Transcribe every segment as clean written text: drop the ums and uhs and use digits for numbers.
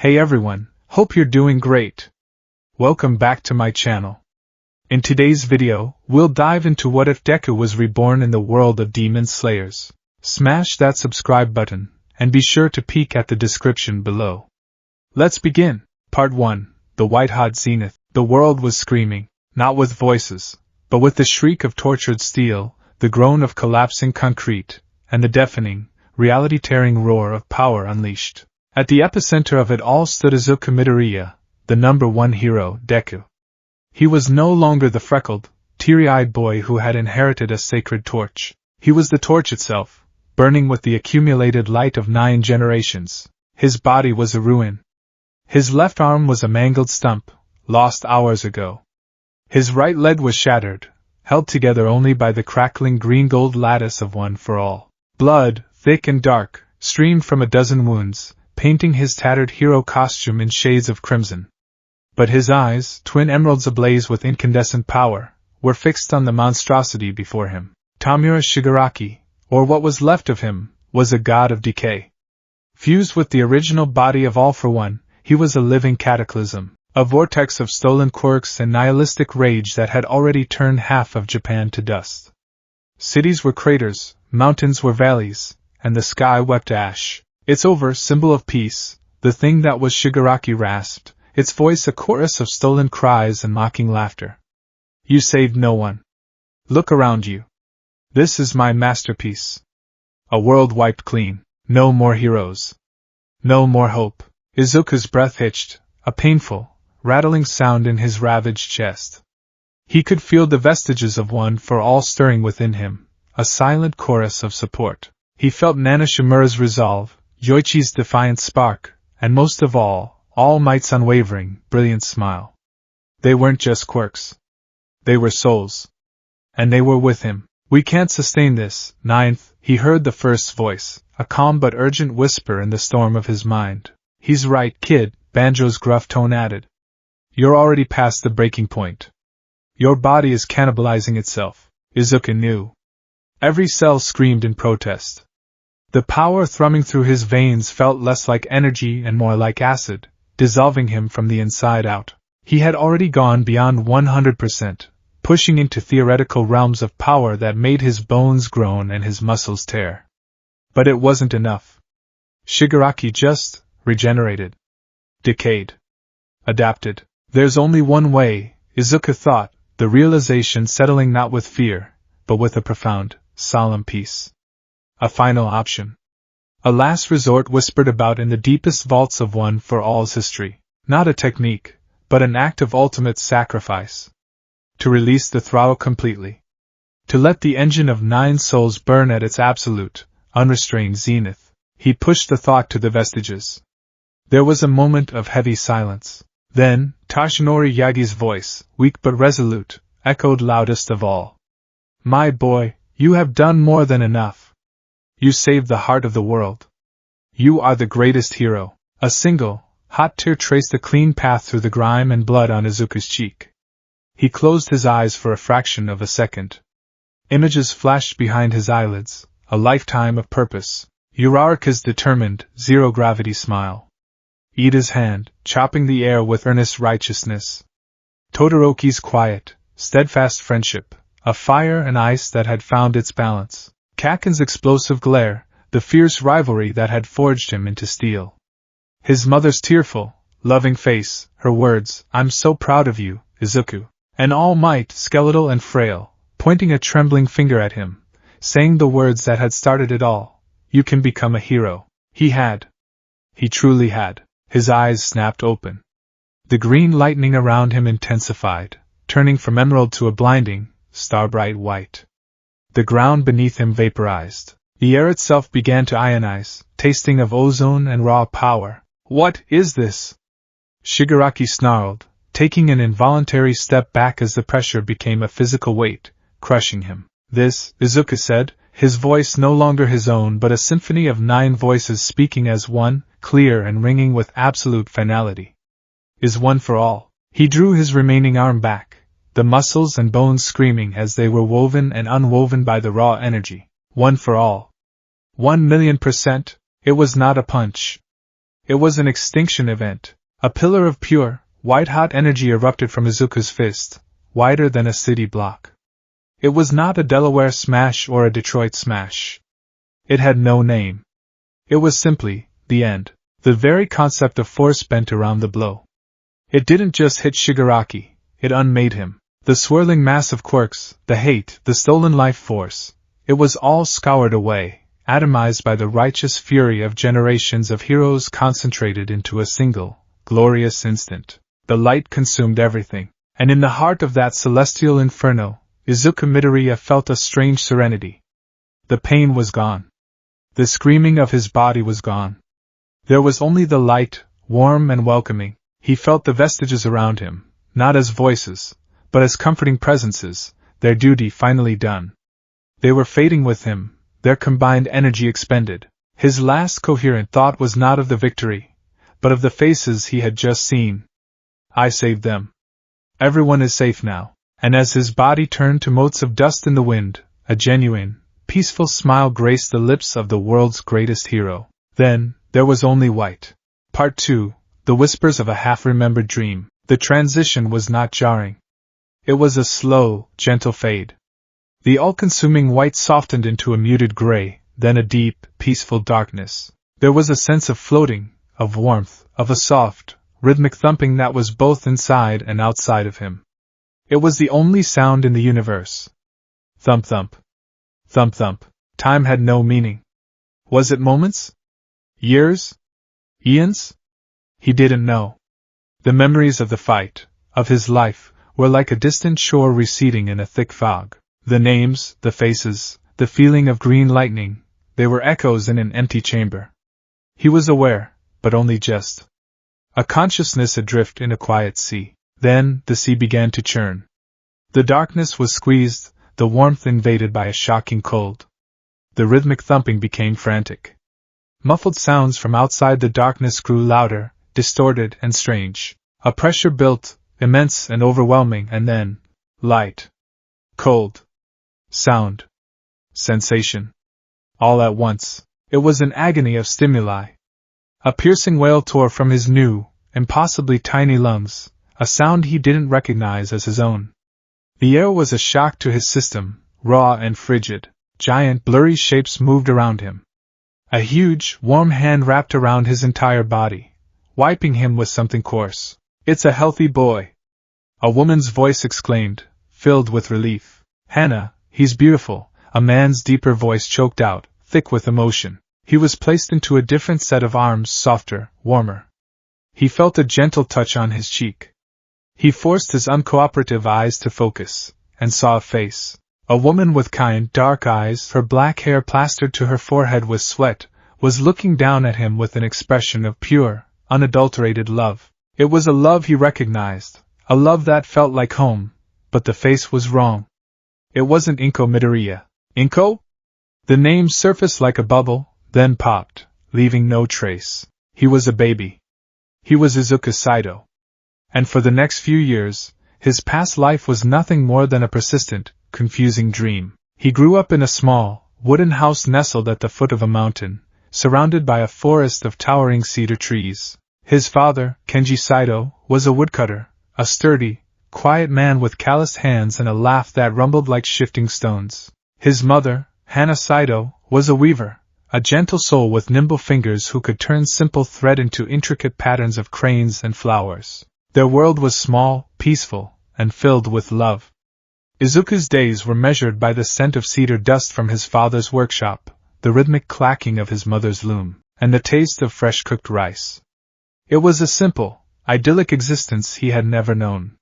Hey everyone, hope you're doing great. Welcome back to my channel. In today's video, we'll dive into what if Deku was reborn in the world of demon slayers. Smash that subscribe button, and be sure to peek at the description below. Let's begin. Part 1, the white-hot zenith. The world was screaming, not with voices, but with the shriek of tortured steel, the groan of collapsing concrete, and the deafening, reality-tearing roar of power unleashed. At the epicenter of it all stood Izuku Midoriya, the number one hero, Deku. He was no longer the freckled, teary-eyed boy who had inherited a sacred torch. He was the torch itself, burning with the accumulated light of 9 generations. His body was a ruin. His left arm was a mangled stump, lost hours ago. His right leg was shattered, held together only by the crackling green-gold lattice of One for All. Blood, thick and dark, streamed from a dozen wounds, painting his tattered hero costume in shades of crimson. But his eyes, twin emeralds ablaze with incandescent power, were fixed on the monstrosity before him. Tamura Shigaraki, or what was left of him, was a god of decay. Fused with the original body of All for One, he was a living cataclysm, a vortex of stolen quirks and nihilistic rage that had already turned half of Japan to dust. Cities were craters, mountains were valleys, and the sky wept ash. "It's over," symbol of peace, the thing that was Shigaraki rasped, its voice a chorus of stolen cries and mocking laughter. "You saved no one. Look around you. This is my masterpiece. A world wiped clean. No more heroes. No more hope." Izuku's breath hitched, a painful, rattling sound in his ravaged chest. He could feel the vestiges of One for All stirring within him, a silent chorus of support. He felt Nana Shimura's resolve, Yoichi's defiant spark, and most of All Might's unwavering, brilliant smile. They weren't just quirks. They were souls. And they were with him. "We can't sustain this, Ninth," he heard the first's voice, a calm but urgent whisper in the storm of his mind. "He's right, kid," Banjo's gruff tone added. "You're already past the breaking point. Your body is cannibalizing itself." Izuku knew. Every cell screamed in protest. The power thrumming through his veins felt less like energy and more like acid, dissolving him from the inside out. He had already gone beyond 100%, pushing into theoretical realms of power that made his bones groan and his muscles tear. But it wasn't enough. Shigaraki just regenerated. Decayed. Adapted. There's only one way, Izuku thought, the realization settling not with fear, but with a profound, solemn peace. A final option. A last resort whispered about in the deepest vaults of One for All's history. Not a technique, but an act of ultimate sacrifice. To release the throttle completely. To let the engine of 9 souls burn at its absolute, unrestrained zenith. He pushed the thought to the vestiges. There was a moment of heavy silence. Then, Toshinori Yagi's voice, weak but resolute, echoed loudest of all. "My boy, you have done more than enough. You saved the heart of the world. You are the greatest hero." A single, hot tear traced a clean path through the grime and blood on Izuku's cheek. He closed his eyes for a fraction of a second. Images flashed behind his eyelids, a lifetime of purpose. Uraraka's determined, zero-gravity smile. Ida's hand, chopping the air with earnest righteousness. Todoroki's quiet, steadfast friendship, a fire and ice that had found its balance. Kaken's explosive glare, the fierce rivalry that had forged him into steel. His mother's tearful, loving face, her words, "I'm so proud of you, Izuku." And All Might, skeletal and frail, pointing a trembling finger at him, saying the words that had started it all, "You can become a hero." He had. He truly had. His eyes snapped open. The green lightning around him intensified, turning from emerald to a blinding, star-bright white. The ground beneath him vaporized. The air itself began to ionize, tasting of ozone and raw power. "What is this?" Shigaraki snarled, taking an involuntary step back as the pressure became a physical weight, crushing him. "This," Izuku said, his voice no longer his own but a symphony of 9 voices speaking as one, clear and ringing with absolute finality. "Is One for All." He drew his remaining arm back, the muscles and bones screaming as they were woven and unwoven by the raw energy. "One for All. 1,000,000%. It was not a punch. It was an extinction event. A pillar of pure, white-hot energy erupted from Izuku's fist, wider than a city block. It was not a Delaware smash or a Detroit smash. It had no name. It was simply the end. The very concept of force bent around the blow. It didn't just hit Shigaraki, it unmade him. The swirling mass of quirks, the hate, the stolen life force, it was all scoured away, atomized by the righteous fury of generations of heroes concentrated into a single, glorious instant. The light consumed everything, and in the heart of that celestial inferno, Izuku Midoriya felt a strange serenity. The pain was gone. The screaming of his body was gone. There was only the light, warm and welcoming. He felt the vestiges around him, not as voices, but as comforting presences, their duty finally done. They were fading with him, their combined energy expended. His last coherent thought was not of the victory, but of the faces he had just seen. I saved them. Everyone is safe now. And as his body turned to motes of dust in the wind, a genuine, peaceful smile graced the lips of the world's greatest hero. Then, there was only white. Part 2, The Whispers of a Half-Remembered Dream. The transition was not jarring. It was a slow, gentle fade. The all-consuming white softened into a muted gray, then a deep, peaceful darkness. There was a sense of floating, of warmth, of a soft, rhythmic thumping that was both inside and outside of him. It was the only sound in the universe. Thump thump. Thump thump. Time had no meaning. Was it moments? Years? Eons? He didn't know. The memories of the fight, of his life, were like a distant shore receding in a thick fog. The names, the faces, the feeling of green lightning, they were echoes in an empty chamber. He was aware, but only just. A consciousness adrift in a quiet sea. Then, the sea began to churn. The darkness was squeezed, the warmth invaded by a shocking cold. The rhythmic thumping became frantic. Muffled sounds from outside the darkness grew louder, distorted and strange. A pressure built, immense and overwhelming, and then, light. Cold. Sound. Sensation. All at once. It was an agony of stimuli. A piercing wail tore from his new, impossibly tiny lungs, a sound he didn't recognize as his own. The air was a shock to his system, raw and frigid. Giant, blurry shapes moved around him. A huge, warm hand wrapped around his entire body, wiping him with something coarse. "It's a healthy boy," a woman's voice exclaimed, filled with relief. "Hannah, he's beautiful," a man's deeper voice choked out, thick with emotion. He was placed into a different set of arms, softer, warmer. He felt a gentle touch on his cheek. He forced his uncooperative eyes to focus, and saw a face. A woman with kind, dark eyes, her black hair plastered to her forehead with sweat, was looking down at him with an expression of pure, unadulterated love. It was a love he recognized, a love that felt like home, but the face was wrong. It wasn't Inko Midoriya. Inko? The name surfaced like a bubble, then popped, leaving no trace. He was a baby. He was Izuku Saito. And for the next few years, his past life was nothing more than a persistent, confusing dream. He grew up in a small, wooden house nestled at the foot of a mountain, surrounded by a forest of towering cedar trees. His father, Kenji Saito, was a woodcutter, a sturdy, quiet man with calloused hands and a laugh that rumbled like shifting stones. His mother, Hana Saito, was a weaver, a gentle soul with nimble fingers who could turn simple thread into intricate patterns of cranes and flowers. Their world was small, peaceful, and filled with love. Izuku's days were measured by the scent of cedar dust from his father's workshop, the rhythmic clacking of his mother's loom, and the taste of fresh-cooked rice. It was a simple, idyllic existence he had never known.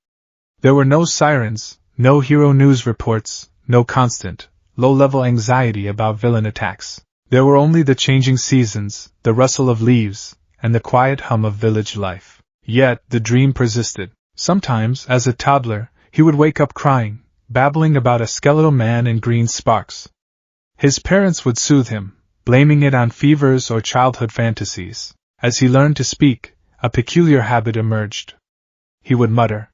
There were no sirens, no hero news reports, no constant, low-level anxiety about villain attacks. There were only the changing seasons, the rustle of leaves, and the quiet hum of village life. Yet, the dream persisted. Sometimes, as a toddler, he would wake up crying, babbling about a skeletal man in green sparks. His parents would soothe him, blaming it on fevers or childhood fantasies. As he learned to speak, a peculiar habit emerged. He would mutter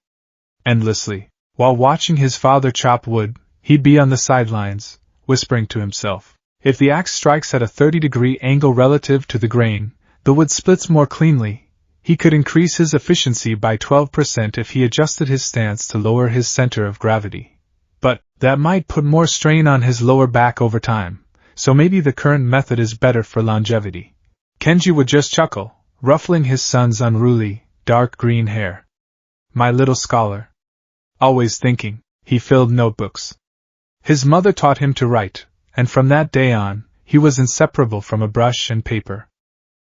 endlessly. While watching his father chop wood, he'd be on the sidelines, whispering to himself, "If the axe strikes at a 30-degree angle relative to the grain, The wood splits more cleanly. He could increase his efficiency by 12% if he adjusted his stance to lower his center of gravity. But that might put more strain on his lower back over time, so maybe the current method is better for longevity. Kenji would just chuckle, ruffling his son's unruly, dark green hair. My little scholar. Always thinking, he filled notebooks. His mother taught him to write, and from that day on, he was inseparable from a brush and paper.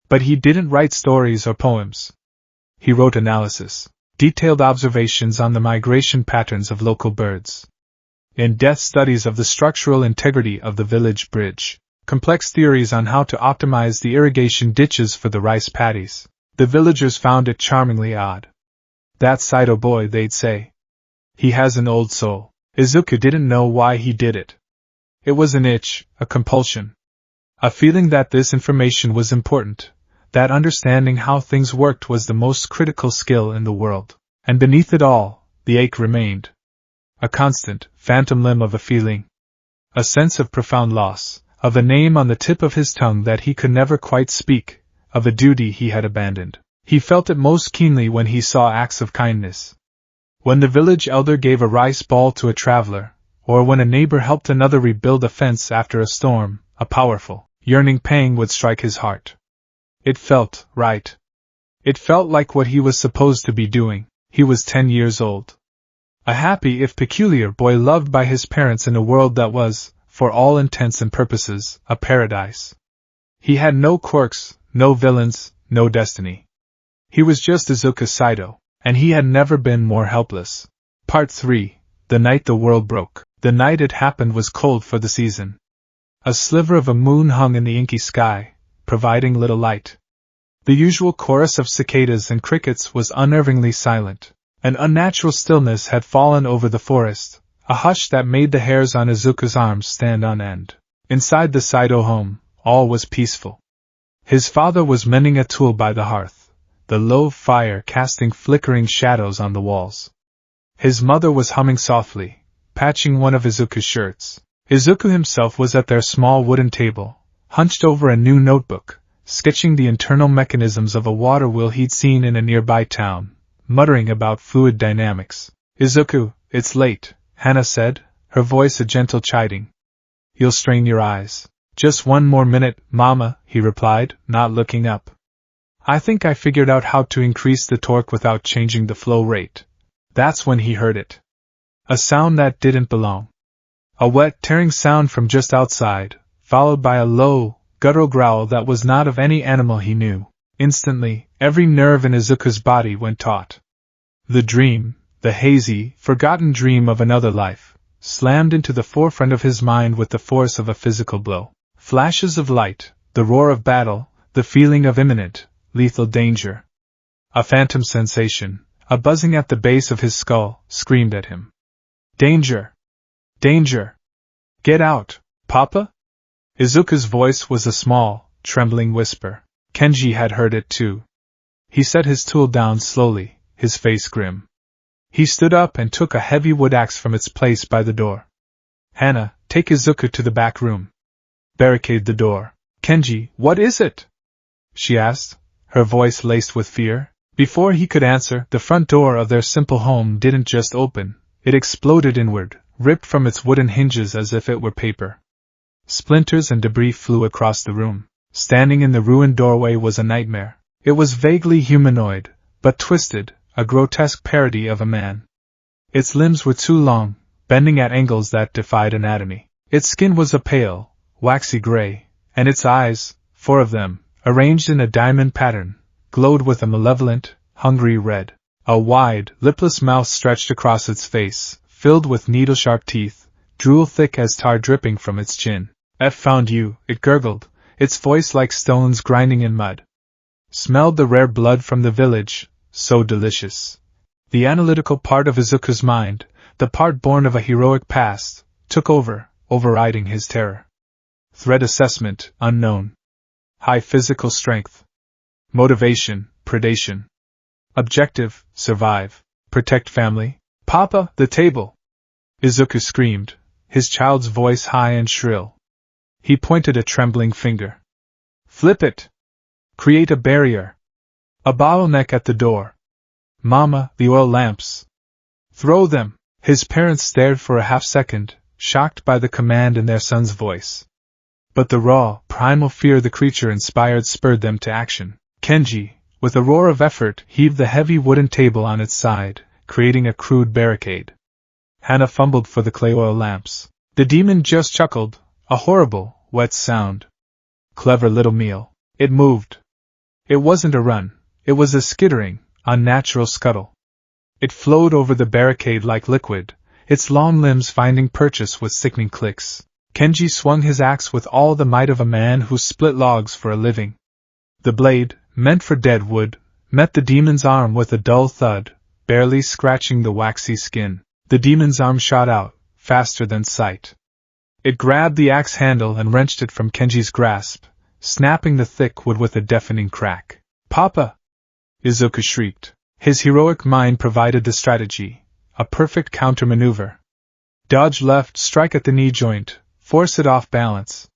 But he didn't write stories or poems. He wrote analysis, detailed observations on the migration patterns of local birds, in-depth studies of the structural integrity of the village bridge, complex theories on how to optimize the irrigation ditches for the rice paddies. The villagers found it charmingly odd. That Saito boy, they'd say. He has an old soul. Izuku didn't know why he did it. It was an itch, a compulsion. A feeling that this information was important, that understanding how things worked was the most critical skill in the world. And beneath it all, the ache remained. A constant, phantom limb of a feeling. A sense of profound loss, of a name on the tip of his tongue that he could never quite speak, of a duty he had abandoned. He felt it most keenly when he saw acts of kindness. When the village elder gave a rice ball to a traveler, or when a neighbor helped another rebuild a fence after a storm, a powerful, yearning pang would strike his heart. It felt right. It felt like what he was supposed to be doing. He was 10 years old. A happy if peculiar boy loved by his parents in a world that was, for all intents and purposes, a paradise. He had no quirks, no villains, no destiny. He was just Izuku Saito, and he had never been more helpless. Part 3. The night the world broke. The night it happened was cold for the season. A sliver of a moon hung in the inky sky, providing little light. The usual chorus of cicadas and crickets was unnervingly silent. An unnatural stillness had fallen over the forest, a hush that made the hairs on Izuku's arms stand on end. Inside the Saito home, all was peaceful. His father was mending a tool by the hearth, the low fire casting flickering shadows on the walls. His mother was humming softly, patching one of Izuku's shirts. Izuku himself was at their small wooden table, hunched over a new notebook, sketching the internal mechanisms of a water wheel he'd seen in a nearby town, muttering about fluid dynamics. Izuku, it's late, Hana said, her voice a gentle chiding. You'll strain your eyes. Just one more minute, Mama, he replied, not looking up. I think I figured out how to increase the torque without changing the flow rate. That's when he heard it. A sound that didn't belong. A wet, tearing sound from just outside, followed by a low, guttural growl that was not of any animal he knew. Instantly, every nerve in Izuku's body went taut. The dream, the hazy, forgotten dream of another life, slammed into the forefront of his mind with the force of a physical blow. Flashes of light, the roar of battle, the feeling of imminent, lethal danger. A phantom sensation, a buzzing at the base of his skull, screamed at him. Danger! Danger! Get out, Papa? Izuku's voice was a small, trembling whisper. Kenji had heard it too. He set his tool down slowly, his face grim. He stood up and took a heavy wood axe from its place by the door. Hana, take Izuku to the back room. Barricade the door. Kenji, what is it? She asked, her voice laced with fear. Before he could answer, the front door of their simple home didn't just open, it exploded inward, ripped from its wooden hinges as if it were paper. Splinters and debris flew across the room. Standing in the ruined doorway was a nightmare. It was vaguely humanoid, but twisted, a grotesque parody of a man. Its limbs were too long, bending at angles that defied anatomy. Its skin was a pale, waxy gray, and its eyes, 4 of them, arranged in a diamond pattern, glowed with a malevolent, hungry red. A wide, lipless mouth stretched across its face, filled with needle-sharp teeth, drool thick as tar dripping from its chin. F found you, it gurgled, its voice like stones grinding in mud. Smelled the rare blood from the village, so delicious. The analytical part of Izuku's mind, the part born of a heroic past, took over, overriding his terror. Threat assessment, unknown. High physical strength. Motivation, predation. Objective, survive. Protect family. Papa, the table! Izuku screamed, his child's voice high and shrill. He pointed a trembling finger. Flip it! Create a barrier. A bottleneck at the door. Mama, the oil lamps. Throw them. His parents stared for a half-second, shocked by the command in their son's voice. But the raw, primal fear the creature inspired spurred them to action. Kenji, with a roar of effort, heaved the heavy wooden table on its side, creating a crude barricade. Hana fumbled for the clay oil lamps. The demon just chuckled, a horrible, wet sound. Clever little meal. It moved. It wasn't a run, it was a skittering, unnatural scuttle. It flowed over the barricade like liquid, its long limbs finding purchase with sickening clicks. Kenji swung his axe with all the might of a man who split logs for a living. The blade, meant for dead wood, met the demon's arm with a dull thud, barely scratching the waxy skin. The demon's arm shot out, faster than sight. It grabbed the axe handle and wrenched it from Kenji's grasp, snapping the thick wood with a deafening crack. "Papa!" Izuku shrieked. His heroic mind provided the strategy, a perfect countermaneuver. Dodge left, strike at the knee joint, force it off balance.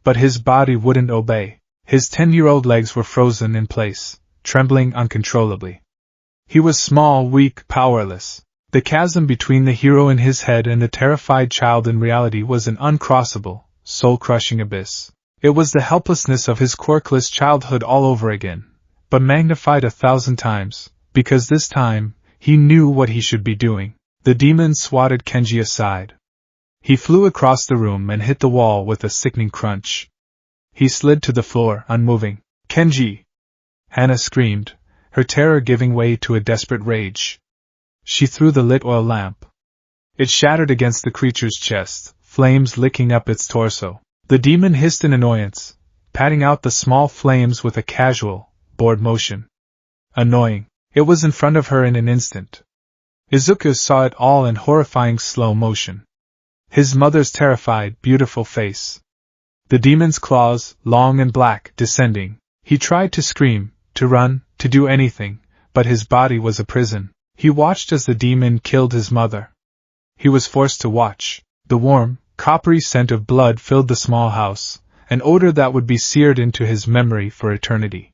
But his body wouldn't obey. His 10-year-old legs were frozen in place, trembling uncontrollably. He was small, weak, powerless. The chasm between the hero in his head and the terrified child in reality was an uncrossable, soul-crushing abyss. It was the helplessness of his quirkless childhood all over again, but magnified 1,000 times, because this time, he knew what he should be doing. The demon swatted Kenji aside. He flew across the room and hit the wall with a sickening crunch. He slid to the floor, unmoving. "Kenji!" Hana screamed, her terror giving way to a desperate rage. She threw the lit oil lamp. It shattered against the creature's chest, flames licking up its torso. The demon hissed in annoyance, patting out the small flames with a casual, bored motion. Annoying. It was in front of her in an instant. Izuku saw it all in horrifying slow motion. His mother's terrified, beautiful face. The demon's claws, long and black, descending. He tried to scream, to run, to do anything, but his body was a prison. He watched as the demon killed his mother. He was forced to watch. The warm, coppery scent of blood filled the small house, an odor that would be seared into his memory for eternity.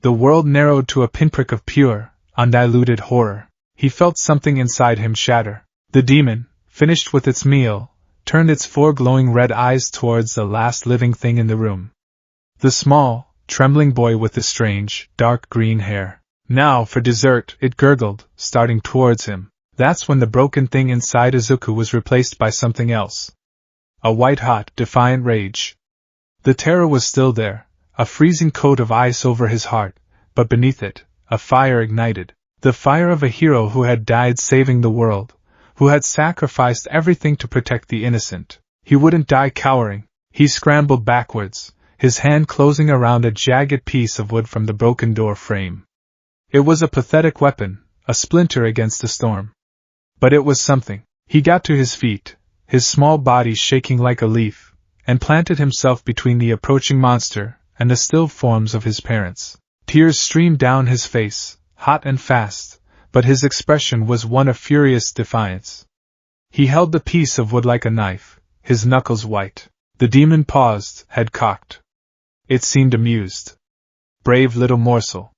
The world narrowed to a pinprick of pure, undiluted horror. He felt something inside him shatter. The demon, finished with its meal, turned its 4 glowing red eyes towards the last living thing in the room. The small, trembling boy with the strange, dark green hair. "Now for dessert," it gurgled, starting towards him. That's when the broken thing inside Izuku was replaced by something else. A white-hot, defiant rage. The terror was still there, a freezing coat of ice over his heart, but beneath it, a fire ignited. The fire of a hero who had died saving the world, who had sacrificed everything to protect the innocent. He wouldn't die cowering. He scrambled backwards, his hand closing around a jagged piece of wood from the broken door frame. It was a pathetic weapon, a splinter against the storm. But it was something. He got to his feet, his small body shaking like a leaf, and planted himself between the approaching monster and the still forms of his parents. Tears streamed down his face, hot and fast, but his expression was one of furious defiance. He held the piece of wood like a knife, his knuckles white. The demon paused, head cocked. It seemed amused. "Brave little morsel.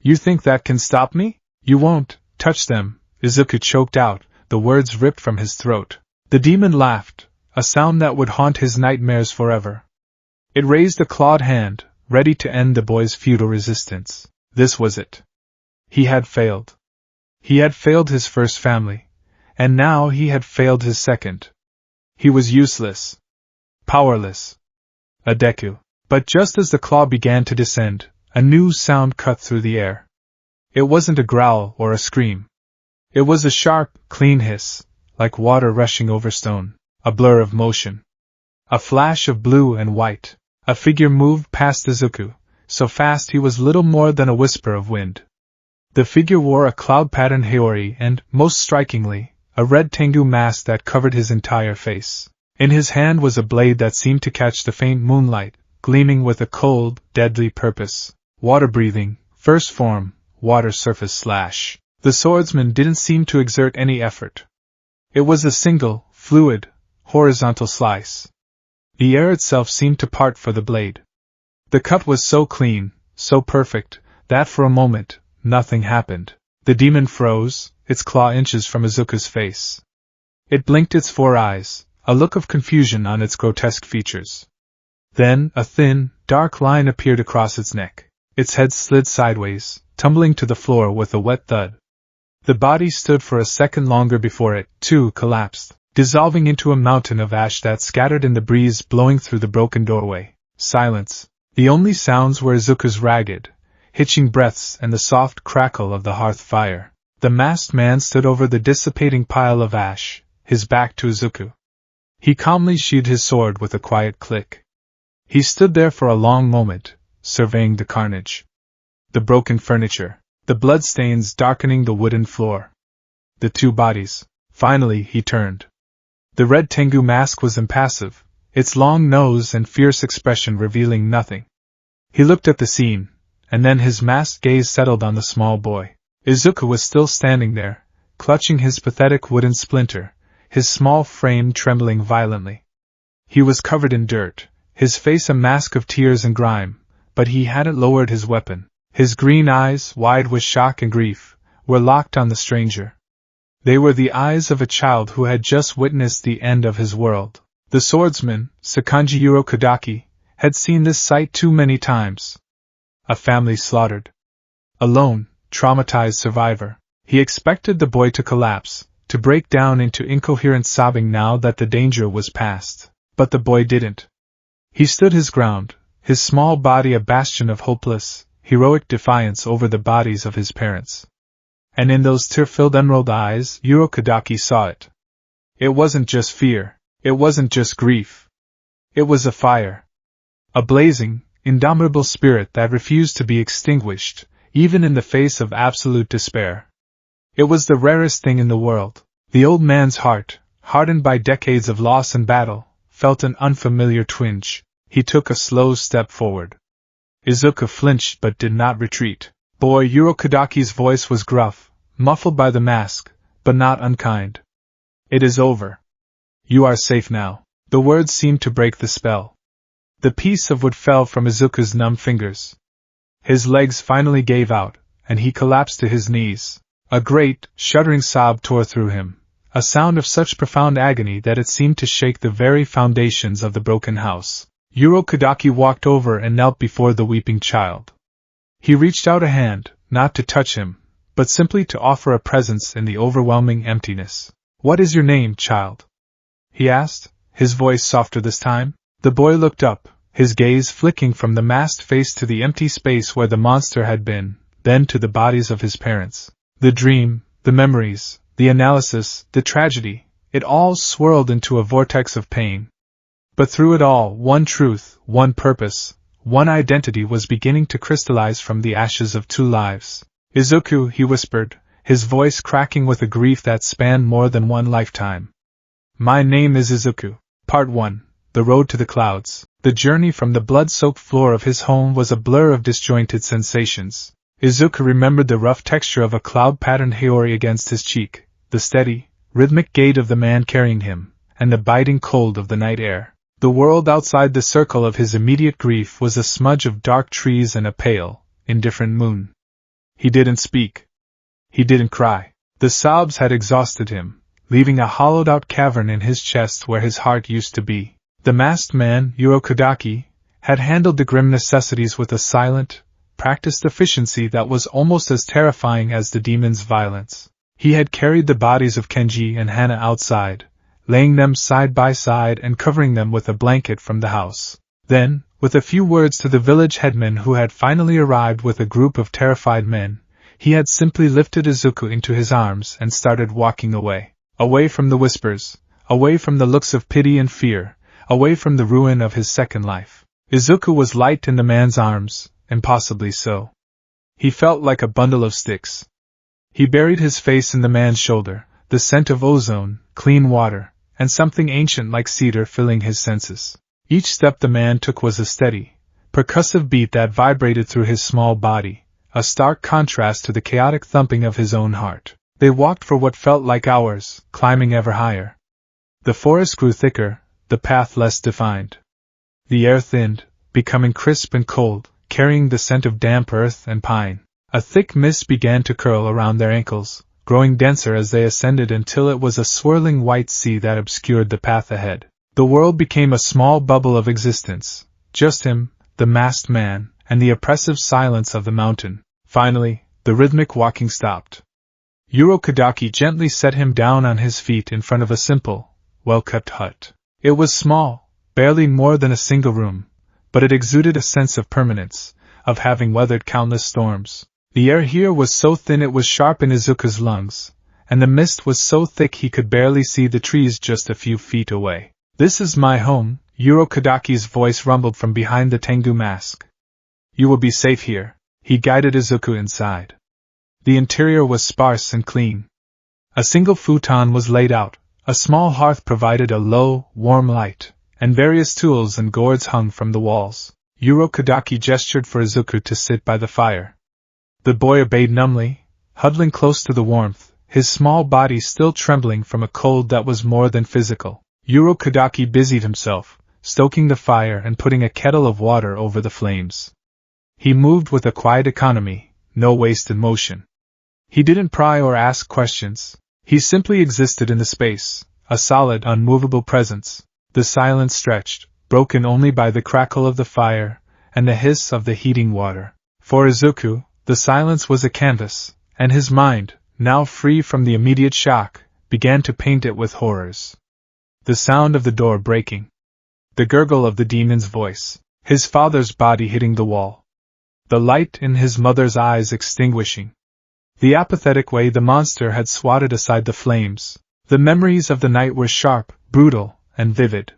You think that can stop me? You won't touch them," Izuku choked out, the words ripped from his throat. The demon laughed, a sound that would haunt his nightmares forever. It raised a clawed hand, ready to end the boy's futile resistance. This was it. He had failed. He had failed his first family, and now he had failed his second. He was useless. Powerless. A Deku. But just as the claw began to descend, a new sound cut through the air. It wasn't a growl or a scream. It was a sharp, clean hiss, like water rushing over stone, a blur of motion. A flash of blue and white. A figure moved past Izuku, so fast he was little more than a whisper of wind. The figure wore a cloud-patterned haori and, most strikingly, a red tengu mask that covered his entire face. In his hand was a blade that seemed to catch the faint moonlight, gleaming with a cold, deadly purpose. Water-breathing, first form, water surface slash. The swordsman didn't seem to exert any effort. It was a single, fluid, horizontal slice. The air itself seemed to part for the blade. The cut was so clean, so perfect, that for a moment, nothing happened. The demon froze, its claw inches from Izuku's face. It blinked its 4 eyes, a look of confusion on its grotesque features. Then, a thin, dark line appeared across its neck. Its head slid sideways, tumbling to the floor with a wet thud. The body stood for a second longer before it, too, collapsed, dissolving into a mountain of ash that scattered in the breeze blowing through the broken doorway. Silence. The only sounds were Izuku's ragged, hitching breaths and the soft crackle of the hearth fire. The masked man stood over the dissipating pile of ash, his back to Izuku. He calmly sheathed his sword with a quiet click. He stood there for a long moment, surveying the carnage. The broken furniture, the bloodstains darkening the wooden floor. The 2 bodies. Finally, he turned. The red Tengu mask was impassive, its long nose and fierce expression revealing nothing. He looked at the scene, and then his masked gaze settled on the small boy. Izuku was still standing there, clutching his pathetic wooden splinter, his small frame trembling violently. He was covered in dirt, his face a mask of tears and grime, but he hadn't lowered his weapon. His green eyes, wide with shock and grief, were locked on the stranger. They were the eyes of a child who had just witnessed the end of his world. The swordsman, Sakanji Urokodaki, had seen this sight too many times. A family slaughtered. A lone, traumatized survivor. He expected the boy to collapse, to break down into incoherent sobbing now that the danger was past. But the boy didn't. He stood his ground, his small body a bastion of hopeless, heroic defiance over the bodies of his parents. And in those tear-filled emerald eyes, Urokodaki saw it. It wasn't just fear. It wasn't just grief. It was a fire. A blazing, indomitable spirit that refused to be extinguished, even in the face of absolute despair. It was the rarest thing in the world. The old man's heart, hardened by decades of loss and battle, felt an unfamiliar twinge. He took a slow step forward. Izuku flinched but did not retreat. Boy, Urokodaki's voice was gruff, muffled by the mask, but not unkind. It is over. You are safe now. The words seemed to break the spell. The piece of wood fell from Izuku's numb fingers. His legs finally gave out, and he collapsed to his knees. A great, shuddering sob tore through him, a sound of such profound agony that it seemed to shake the very foundations of the broken house. Urokodaki walked over and knelt before the weeping child. He reached out a hand, not to touch him, but simply to offer a presence in the overwhelming emptiness. "What is your name, child?" he asked, his voice softer this time. The boy looked up, his gaze flicking from the masked face to the empty space where the monster had been, then to the bodies of his parents. The dream, the memories, the analysis, the tragedy, it all swirled into a vortex of pain. But through it all, one truth, one purpose, one identity was beginning to crystallize from the ashes of 2 lives. "Izuku," he whispered, his voice cracking with a grief that spanned more than one lifetime. "My name is Izuku." Part 1. The Road to the Clouds. The journey from the blood-soaked floor of his home was a blur of disjointed sensations. Izuku remembered the rough texture of a cloud-patterned haori against his cheek, the steady, rhythmic gait of the man carrying him, and the biting cold of the night air. The world outside the circle of his immediate grief was a smudge of dark trees and a pale, indifferent moon. He didn't speak. He didn't cry. The sobs had exhausted him, leaving a hollowed-out cavern in his chest where his heart used to be. The masked man, Urokodaki, had handled the grim necessities with a silent, practiced efficiency that was almost as terrifying as the demon's violence. He had carried the bodies of Kenji and Hana outside, laying them side by side and covering them with a blanket from the house. Then, with a few words to the village headman who had finally arrived with a group of terrified men, he had simply lifted Izuku into his arms and started walking away. Away from the whispers, away from the looks of pity and fear, away from the ruin of his second life. Izuku was light in the man's arms, impossibly so. He felt like a bundle of sticks. He buried his face in the man's shoulder, the scent of ozone, clean water, and something ancient like cedar filling his senses. Each step the man took was a steady, percussive beat that vibrated through his small body, a stark contrast to the chaotic thumping of his own heart. They walked for what felt like hours, climbing ever higher. The forest grew thicker, the path less defined. The air thinned, becoming crisp and cold, carrying the scent of damp earth and pine. A thick mist began to curl around their ankles, growing denser as they ascended until it was a swirling white sea that obscured the path ahead. The world became a small bubble of existence, just him, the masked man, and the oppressive silence of the mountain. Finally, the rhythmic walking stopped. Urokodaki gently set him down on his feet in front of a simple, well-kept hut. It was small, barely more than a single room, but it exuded a sense of permanence, of having weathered countless storms. The air here was so thin it was sharp in Izuku's lungs, and the mist was so thick he could barely see the trees just a few feet away. "This is my home," Urokodaki's voice rumbled from behind the Tengu mask. "You will be safe here." He guided Izuku inside. The interior was sparse and clean. A single futon was laid out, a small hearth provided a low, warm light, and various tools and gourds hung from the walls. Urokodaki gestured for Izuku to sit by the fire. The boy obeyed numbly, huddling close to the warmth, his small body still trembling from a cold that was more than physical. Urokodaki busied himself, stoking the fire and putting a kettle of water over the flames. He moved with a quiet economy, no wasted motion. He didn't pry or ask questions. He simply existed in the space, a solid, unmovable presence. The silence stretched, broken only by the crackle of the fire and the hiss of the heating water. For Izuku, the silence was a canvas, and his mind, now free from the immediate shock, began to paint it with horrors. The sound of the door breaking. The gurgle of the demon's voice. His father's body hitting the wall. The light in his mother's eyes extinguishing. The apathetic way the monster had swatted aside the flames. The memories of the night were sharp, brutal, and vivid.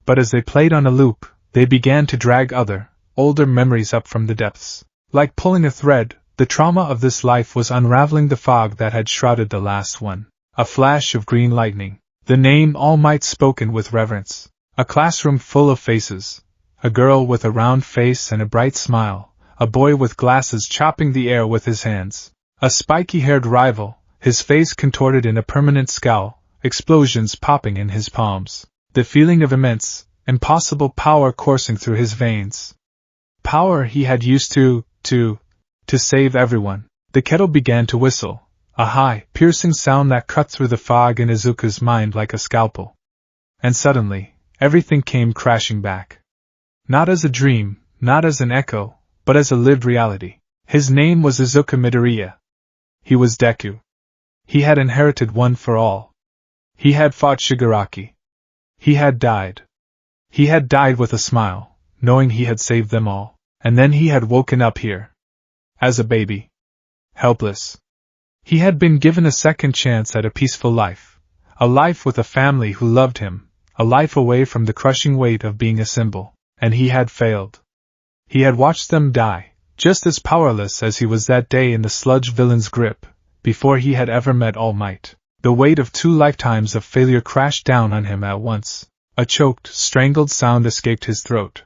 But as they played on a loop, they began to drag other, older memories up from the depths. Like pulling a thread, the trauma of this life was unraveling the fog that had shrouded the last one. A flash of green lightning. The name All Might spoken with reverence. A classroom full of faces. A girl with a round face and a bright smile. A boy with glasses chopping the air with his hands. A spiky-haired rival, his face contorted in a permanent scowl, explosions popping in his palms. The feeling of immense, impossible power coursing through his veins. Power he had used to save everyone. The kettle began to whistle, a high, piercing sound that cut through the fog in Izuku's mind like a scalpel. And suddenly, everything came crashing back. Not as a dream, not as an echo, but as a lived reality. His name was Izuku Midoriya. He was Deku. He had inherited One for All. He had fought Shigaraki. He had died. He had died with a smile, knowing he had saved them all. And then he had woken up here. As a baby. Helpless. He had been given a second chance at a peaceful life. A life with a family who loved him. A life away from the crushing weight of being a symbol. And he had failed. He had watched them die, just as powerless as he was that day in the sludge villain's grip, before he had ever met All Might. The weight of 2 lifetimes of failure crashed down on him at once. A choked, strangled sound escaped his throat.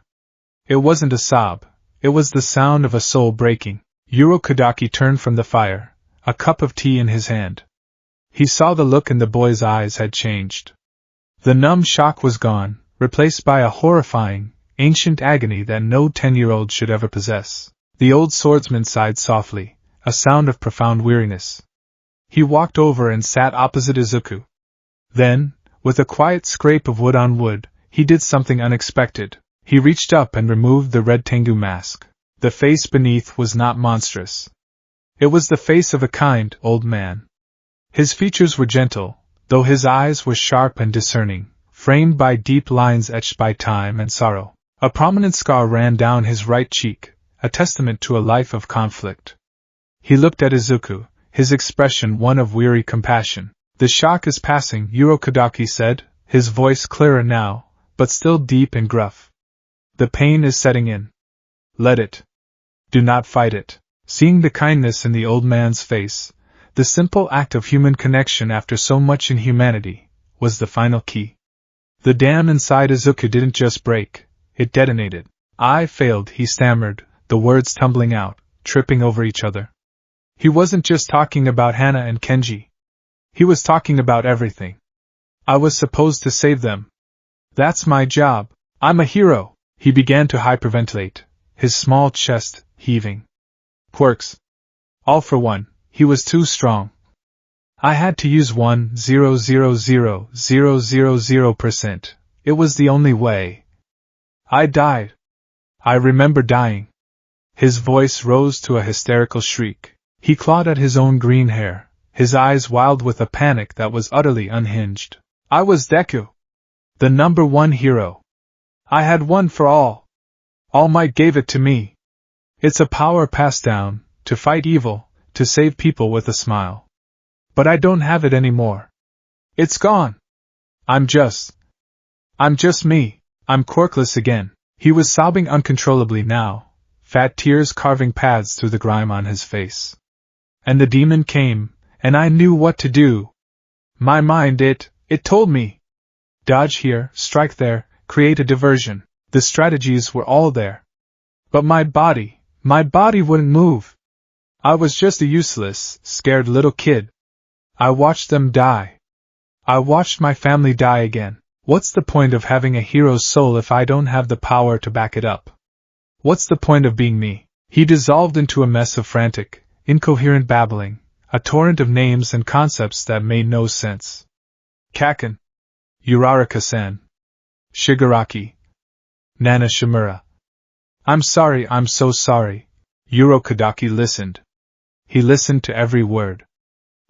It wasn't a sob. It was the sound of a soul breaking. Urokodaki turned from the fire, a cup of tea in his hand. He saw the look in the boy's eyes had changed. The numb shock was gone, replaced by a horrifying, ancient agony that no 10-year-old should ever possess. The old swordsman sighed softly, a sound of profound weariness. He walked over and sat opposite Izuku. Then, with a quiet scrape of wood on wood, he did something unexpected. He reached up and removed the red Tengu mask. The face beneath was not monstrous. It was the face of a kind, old man. His features were gentle, though his eyes were sharp and discerning, framed by deep lines etched by time and sorrow. A prominent scar ran down his right cheek, a testament to a life of conflict. He looked at Izuku, his expression one of weary compassion. "The shock is passing," Urokodaki said, his voice clearer now, but still deep and gruff. "The pain is setting in. Let it. Do not fight it." Seeing the kindness in the old man's face, the simple act of human connection after so much inhumanity, was the final key. The dam inside Izuku didn't just break, it detonated. "I failed," he stammered, the words tumbling out, tripping over each other. He wasn't just talking about Hana and Kenji. He was talking about everything. "I was supposed to save them. That's my job. I'm a hero." He began to hyperventilate, his small chest heaving. Quirks. All for one, he was too strong. I had to use 1,000,000%. It was the only way. I died. I remember dying. His voice rose to a hysterical shriek. He clawed at his own green hair, his eyes wild with a panic that was utterly unhinged. I was Deku. The #1 hero. I had one for all. All Might gave it to me. It's a power passed down, to fight evil, to save people with a smile. But I don't have it anymore. It's gone. I'm just me. I'm quirkless again. He was sobbing uncontrollably now, fat tears carving paths through the grime on his face. And the demon came, and I knew what to do. My mind, it told me. Dodge here, strike there, create a diversion. The strategies were all there. But my body wouldn't move. I was just a useless, scared little kid. I watched them die. I watched my family die again. What's the point of having a hero's soul if I don't have the power to back it up? What's the point of being me? He dissolved into a mess of frantic, incoherent babbling, a torrent of names and concepts that made no sense. Kaken. Uraraka-san. Shigaraki. Nana Shimura. I'm sorry, I'm so sorry. Urokodaki listened. He listened to every word.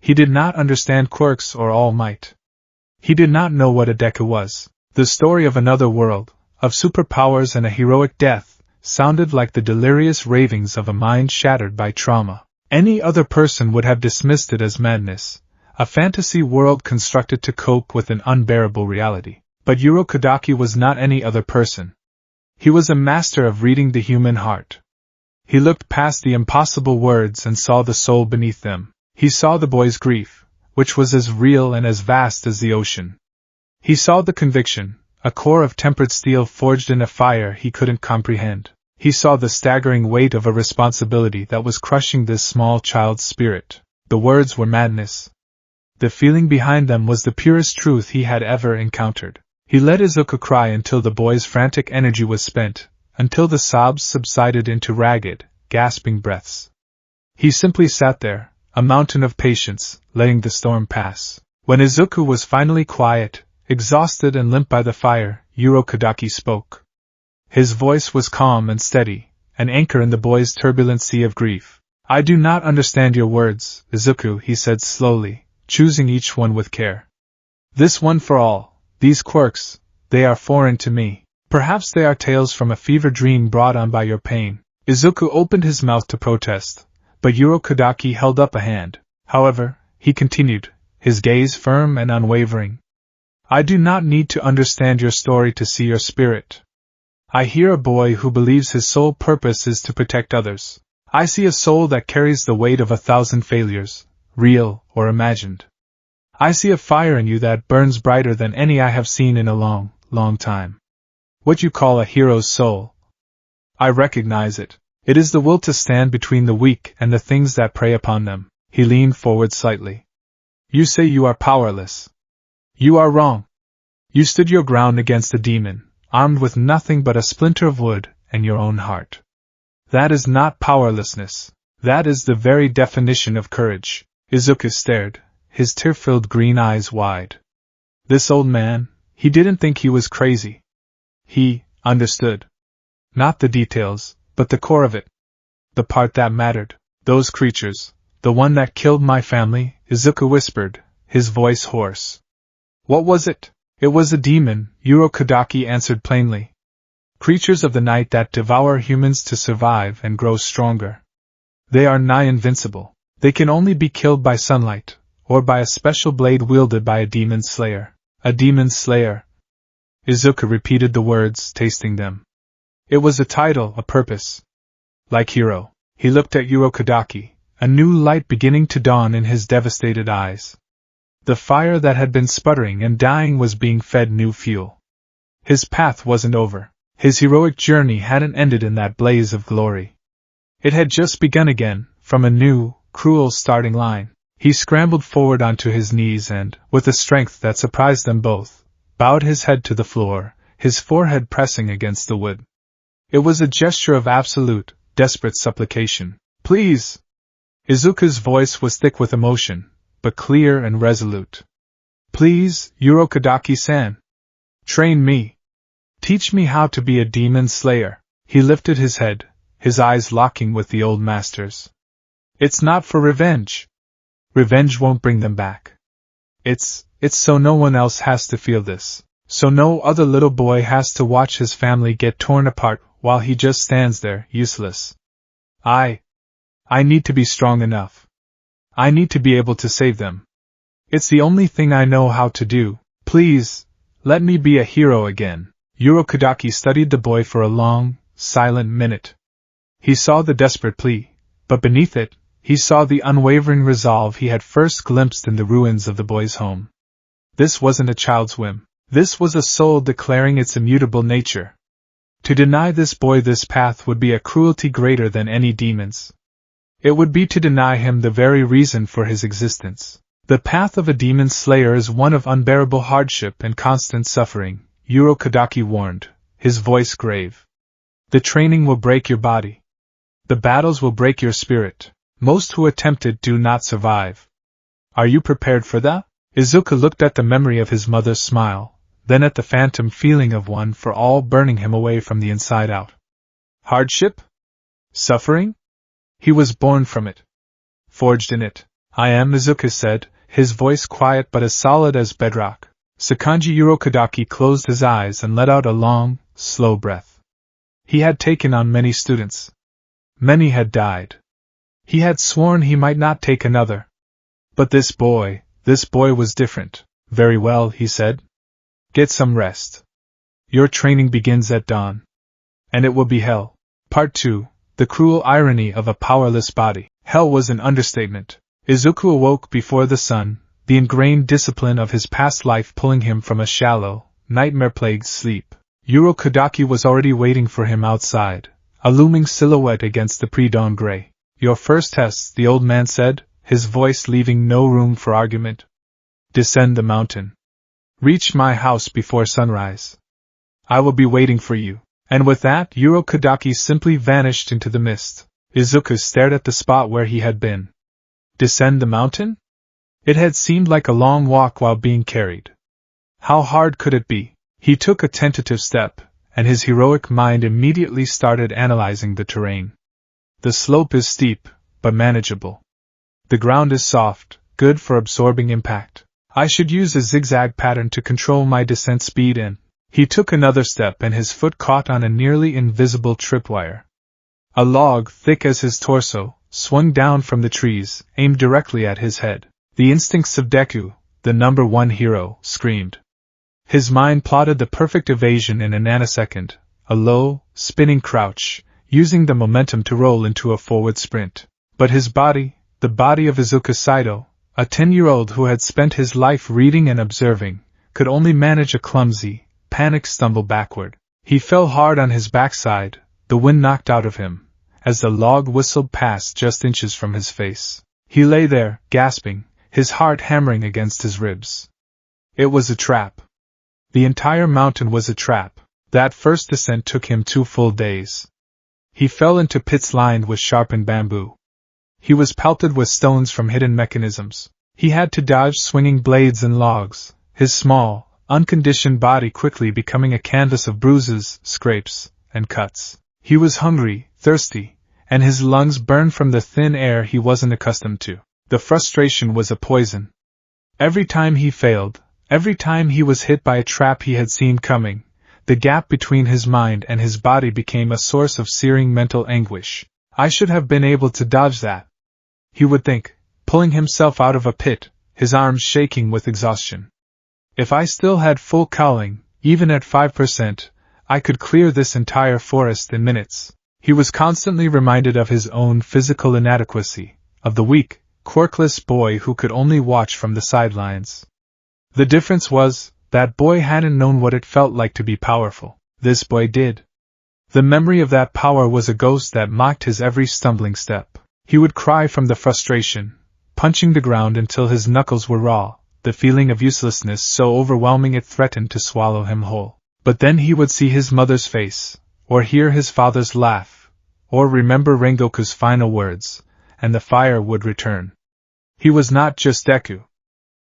He did not understand quirks or All Might. He did not know what a Deku was. The story of another world, of superpowers and a heroic death, sounded like the delirious ravings of a mind shattered by trauma. Any other person would have dismissed it as madness, a fantasy world constructed to cope with an unbearable reality. But Urokodaki was not any other person. He was a master of reading the human heart. He looked past the impossible words and saw the soul beneath them. He saw the boy's grief, which was as real and as vast as the ocean. He saw the conviction, a core of tempered steel forged in a fire he couldn't comprehend. He saw the staggering weight of a responsibility that was crushing this small child's spirit. The words were madness. The feeling behind them was the purest truth he had ever encountered. He let Izuku cry until the boy's frantic energy was spent, until the sobs subsided into ragged, gasping breaths. He simply sat there, a mountain of patience, letting the storm pass. When Izuku was finally quiet, exhausted and limp by the fire, Urokodaki spoke. His voice was calm and steady, an anchor in the boy's turbulent sea of grief. I do not understand your words, Izuku, he said slowly, choosing each one with care. This one for all, these quirks, they are foreign to me. Perhaps they are tales from a fever dream brought on by your pain. Izuku opened his mouth to protest, but Urokodaki held up a hand. However, he continued, his gaze firm and unwavering. I do not need to understand your story to see your spirit. I hear a boy who believes his sole purpose is to protect others. I see a soul that carries the weight of 1,000 failures, real or imagined. I see a fire in you that burns brighter than any I have seen in a long, long time. What you call a hero's soul. I recognize it. It is the will to stand between the weak and the things that prey upon them. He leaned forward slightly. You say you are powerless. You are wrong. You stood your ground against a demon, armed with nothing but a splinter of wood and your own heart. That is not powerlessness. That is the very definition of courage. Izuku stared, his tear-filled green eyes wide. This old man, he didn't think he was crazy. He understood. Not the details, but the core of it. The part that mattered. Those creatures, the one that killed my family, Izuku whispered, his voice hoarse. What was it? It was a demon, Urokodaki answered plainly. Creatures of the night that devour humans to survive and grow stronger. They are nigh invincible. They can only be killed by sunlight, or by a special blade wielded by a demon slayer. A demon slayer. Izuku repeated the words, tasting them. It was a title, a purpose. Like hero. He looked at Urokodaki, a new light beginning to dawn in his devastated eyes. The fire that had been sputtering and dying was being fed new fuel. His path wasn't over. His heroic journey hadn't ended in that blaze of glory. It had just begun again, from a new, cruel starting line. He scrambled forward onto his knees and, with a strength that surprised them both, bowed his head to the floor, his forehead pressing against the wood. It was a gesture of absolute, desperate supplication. Please! Izuku's voice was thick with emotion, but clear and resolute. Please, Urokodaki-san. Train me. Teach me how to be a demon slayer. He lifted his head, his eyes locking with the old master's. It's not for revenge. Revenge won't bring them back. It's so no one else has to feel this. So no other little boy has to watch his family get torn apart while he just stands there, useless. I need to be strong enough. I need to be able to save them. It's the only thing I know how to do. Please, let me be a hero again. Urokodaki studied the boy for a long, silent minute. He saw the desperate plea, but beneath it, he saw the unwavering resolve he had first glimpsed in the ruins of the boy's home. This wasn't a child's whim. This was a soul declaring its immutable nature. To deny this boy this path would be a cruelty greater than any demon's. It would be to deny him the very reason for his existence. The path of a demon slayer is one of unbearable hardship and constant suffering, Urokodaki warned, his voice grave. The training will break your body. The battles will break your spirit. Most who attempt it do not survive. Are you prepared for that? Izuku looked at the memory of his mother's smile, then at the phantom feeling of one for all burning him away from the inside out. Hardship? Suffering? He was born from it. Forged in it. I am, Izuku said, his voice quiet but as solid as bedrock. Sakanji Urokodaki closed his eyes and let out a long, slow breath. He had taken on many students. Many had died. He had sworn he might not take another. But this boy was different. Very well, he said. Get some rest. Your training begins at dawn. And it will be hell. Part 2. The cruel irony of a powerless body. Hell was an understatement. Izuku awoke before the sun, the ingrained discipline of his past life pulling him from a shallow, nightmare-plagued sleep. Urokodaki was already waiting for him outside, a looming silhouette against the pre-dawn gray. Your first test, the old man said, his voice leaving no room for argument. Descend the mountain. Reach my house before sunrise. I will be waiting for you. And with that, Urokodaki simply vanished into the mist. Izuku stared at the spot where he had been. Descend the mountain? It had seemed like a long walk while being carried. How hard could it be? He took a tentative step, and his heroic mind immediately started analyzing the terrain. The slope is steep, but manageable. The ground is soft, good for absorbing impact. I should use a zigzag pattern to control my descent speed in. He took another step and his foot caught on a nearly invisible tripwire. A log, thick as his torso, swung down from the trees, aimed directly at his head. The instincts of Deku, the number one hero, screamed. His mind plotted the perfect evasion in a nanosecond, a low, spinning crouch, using the momentum to roll into a forward sprint. But his body, the body of Izuku Saito, a 10-year-old who had spent his life reading and observing, could only manage a clumsy, panicked stumble backward. He fell hard on his backside, the wind knocked out of him, as the log whistled past just inches from his face. He lay there, gasping, his heart hammering against his ribs. It was a trap. The entire mountain was a trap. That first descent took him 2 full days. He fell into pits lined with sharpened bamboo. He was pelted with stones from hidden mechanisms. He had to dodge swinging blades and logs, his small, unconditioned body quickly becoming a canvas of bruises, scrapes, and cuts. He was hungry, thirsty, and his lungs burned from the thin air he wasn't accustomed to. The frustration was a poison. Every time he failed, every time he was hit by a trap he had seen coming, the gap between his mind and his body became a source of searing mental anguish. I should have been able to dodge that, he would think, pulling himself out of a pit, his arms shaking with exhaustion. If I still had full cowling, even at 5%, I could clear this entire forest in minutes. He was constantly reminded of his own physical inadequacy, of the weak, quirkless boy who could only watch from the sidelines. The difference was, that boy hadn't known what it felt like to be powerful. This boy did. The memory of that power was a ghost that mocked his every stumbling step. He would cry from the frustration, punching the ground until his knuckles were raw, the feeling of uselessness so overwhelming it threatened to swallow him whole. But then he would see his mother's face, or hear his father's laugh, or remember Rengoku's final words, and the fire would return. He was not just Deku.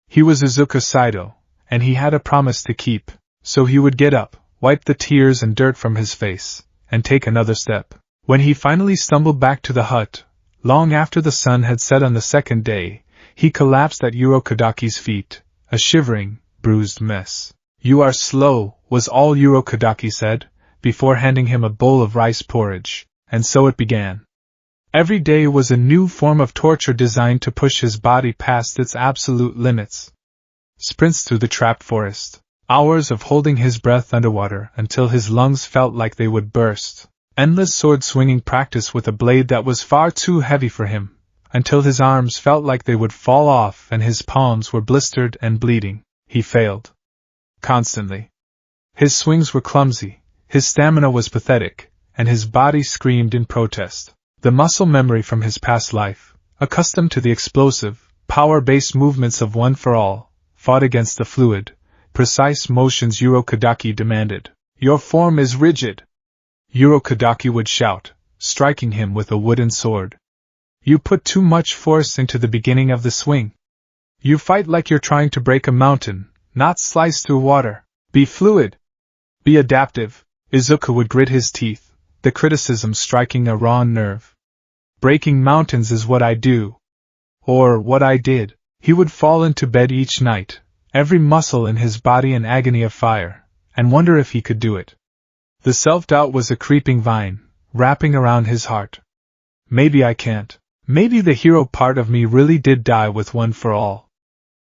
He was Izuku Saito, and he had a promise to keep, so he would get up, wipe the tears and dirt from his face, and take another step. When he finally stumbled back to the hut, long after the sun had set on the second day, he collapsed at Urokadaki's feet, a shivering, bruised mess. "You are slow," was all Urokadaki said, before handing him a bowl of rice porridge, and so it began. Every day was a new form of torture designed to push his body past its absolute limits. Sprints through the trapped forest, hours of holding his breath underwater until his lungs felt like they would burst, endless sword-swinging practice with a blade that was far too heavy for him, until his arms felt like they would fall off and his palms were blistered and bleeding. He failed. Constantly. His swings were clumsy, his stamina was pathetic, and his body screamed in protest. The muscle memory from his past life, accustomed to the explosive, power-based movements of One for All, fought against the fluid, precise motions Urokadaki demanded. "Your form is rigid!" Urokadaki would shout, striking him with a wooden sword. "You put too much force into the beginning of the swing. You fight like you're trying to break a mountain, not slice through water. Be fluid. Be adaptive." Izuku would grit his teeth, the criticism striking a raw nerve. "Breaking mountains is what I do. Or what I did." He would fall into bed each night, every muscle in his body an agony of fire, and wonder if he could do it. The self-doubt was a creeping vine, wrapping around his heart. Maybe I can't. Maybe the hero part of me really did die with One for All.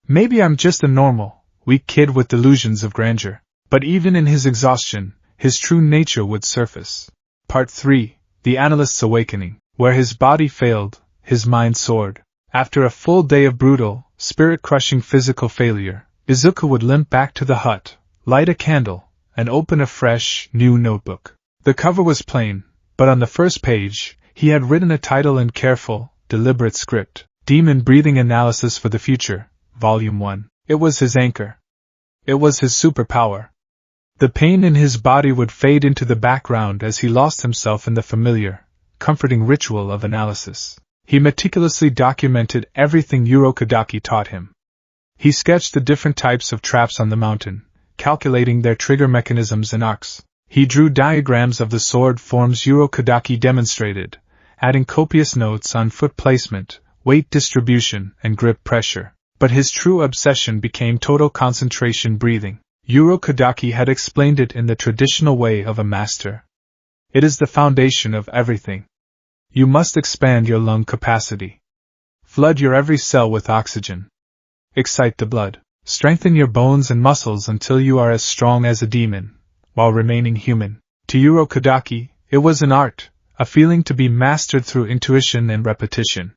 Maybe I'm just a normal, weak kid with delusions of grandeur. But even in his exhaustion, his true nature would surface. Part 3, The Analyst's Awakening. Where his body failed, his mind soared. After a full day of brutal, spirit-crushing physical failure, Izuku would limp back to the hut, light a candle, and open a fresh, new notebook. The cover was plain, but on the first page, he had written a title in careful, deliberate script, Demon Breathing Analysis for the Future, Volume 1. It was his anchor. It was his superpower. The pain in his body would fade into the background as he lost himself in the familiar, comforting ritual of analysis. He meticulously documented everything Urokadaki taught him. He sketched the different types of traps on the mountain, calculating their trigger mechanisms and arcs. He drew diagrams of the sword forms Urokadaki demonstrated, adding copious notes on foot placement, weight distribution, and grip pressure. But his true obsession became total concentration breathing. Urokadaki had explained it in the traditional way of a master. It is the foundation of everything. You must expand your lung capacity. Flood your every cell with oxygen. Excite the blood. Strengthen your bones and muscles until you are as strong as a demon, while remaining human. To Urokadaki, it was an art, a feeling to be mastered through intuition and repetition.